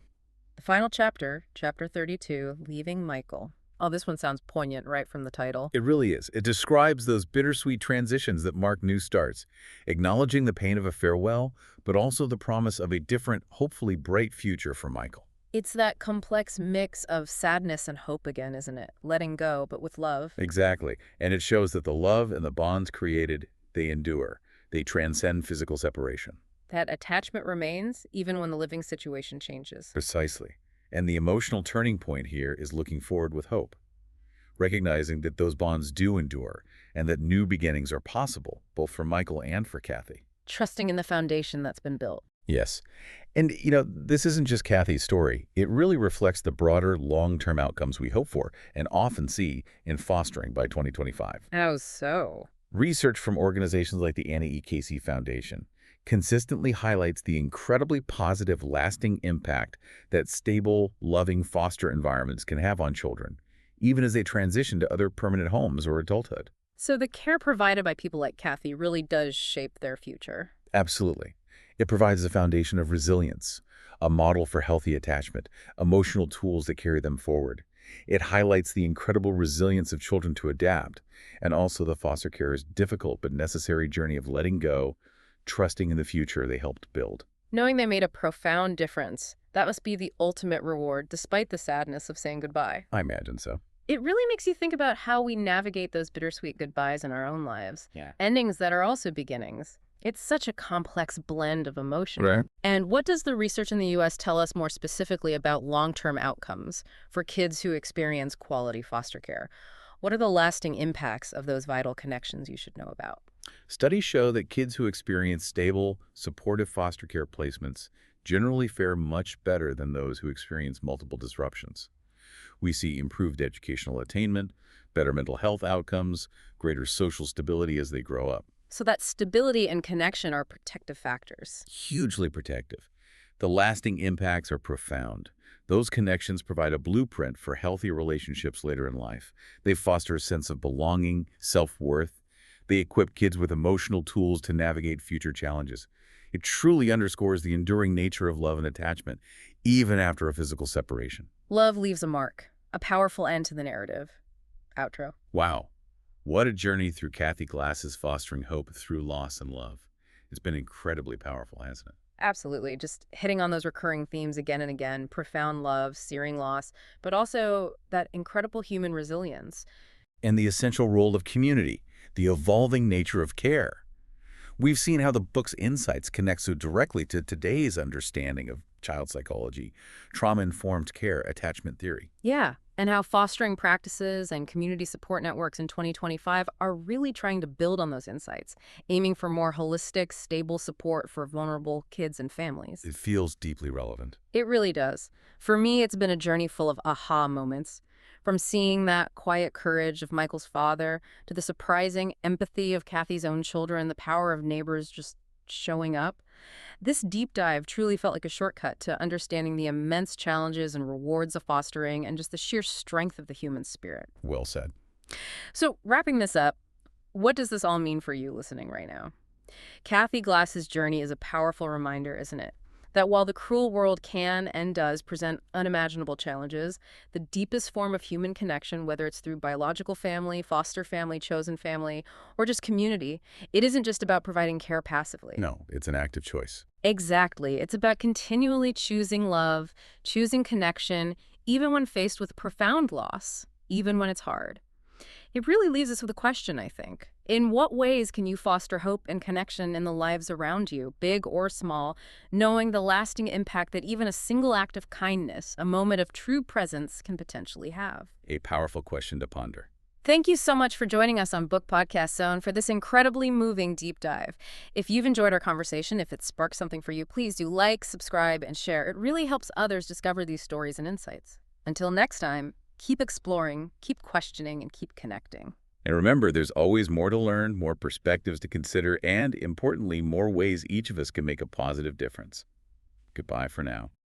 The final chapter, Chapter 32, Leaving Michael. Oh, this one sounds poignant right from the title. It really is. It describes those bittersweet transitions that mark new starts, acknowledging the pain of a farewell, but also the promise of a different, hopefully bright future for Michael. It's that complex mix of sadness and hope again, isn't it? Letting go, but with love. Exactly. And it shows that the love and the bonds created, they endure. They transcend physical separation. That attachment remains even when the living situation changes. Precisely. And the emotional turning point here is looking forward with hope, recognizing that those bonds do endure and that new beginnings are possible, both for Michael and for Cathy. Trusting in the foundation that's been built. Yes. And, this isn't just Cathy's story. It really reflects the broader long-term outcomes we hope for and often see in fostering by 2025. How so? Research from organizations like the Anna E. Casey Foundation, consistently highlights the incredibly positive, lasting impact that stable, loving foster environments can have on children, even as they transition to other permanent homes or adulthood. So the care provided by people like Cathy really does shape their future. Absolutely. It provides a foundation of resilience, a model for healthy attachment, emotional tools that carry them forward. It highlights the incredible resilience of children to adapt, and also the foster carer's difficult but necessary journey of letting go, trusting in the future they helped build. Knowing they made a profound difference, that must be the ultimate reward, despite the sadness of saying goodbye. I imagine so. It really makes you think about how we navigate those bittersweet goodbyes in our own lives. Yeah. Endings that are also beginnings. It's such a complex blend of emotion. Right. And what does the research in the U.S. tell us more specifically about long-term outcomes for kids who experience quality foster care? What are the lasting impacts of those vital connections you should know about? Studies show that kids who experience stable, supportive foster care placements generally fare much better than those who experience multiple disruptions. We see improved educational attainment, better mental health outcomes, greater social stability as they grow up. So that stability and connection are protective factors. Hugely protective. The lasting impacts are profound. Those connections provide a blueprint for healthy relationships later in life. They foster a sense of belonging, self-worth. They equip kids with emotional tools to navigate future challenges. It truly underscores the enduring nature of love and attachment, even after a physical separation. Love leaves a mark, a powerful end to the narrative. Outro. Wow. What a journey through Cathy Glass's fostering hope through loss and love. It's been incredibly powerful, hasn't it? Absolutely. Just hitting on those recurring themes again and again, profound love, searing loss, but also that incredible human resilience. And the essential role of community, the evolving nature of care. We've seen how the book's insights connect so directly to today's understanding of child psychology, trauma-informed care, attachment theory. Yeah, and how fostering practices and community support networks in 2025 are really trying to build on those insights, aiming for more holistic, stable support for vulnerable kids and families. It feels deeply relevant. It really does. For me, it's been a journey full of aha moments. From seeing that quiet courage of Michael's father to the surprising empathy of Cathy's own children, the power of neighbors just showing up. This deep dive truly felt like a shortcut to understanding the immense challenges and rewards of fostering and just the sheer strength of the human spirit. Well said. So, wrapping this up, what does this all mean for you listening right now? Cathy Glass's journey is a powerful reminder, isn't it? That while the cruel world can and does present unimaginable challenges, the deepest form of human connection, whether it's through biological family, foster family, chosen family, or just community, it isn't just about providing care passively. No, it's an active choice. Exactly. It's about continually choosing love, choosing connection, even when faced with profound loss, even when it's hard. It really leaves us with a question, I think. In what ways can you foster hope and connection in the lives around you, big or small, knowing the lasting impact that even a single act of kindness, a moment of true presence, can potentially have? A powerful question to ponder. Thank you so much for joining us on BookPodCastZone for this incredibly moving deep dive. If you've enjoyed our conversation, if it sparked something for you, please do like, subscribe, and share. It really helps others discover these stories and insights. Until next time, keep exploring, keep questioning, and keep connecting. And remember, there's always more to learn, more perspectives to consider, and importantly, more ways each of us can make a positive difference. Goodbye for now.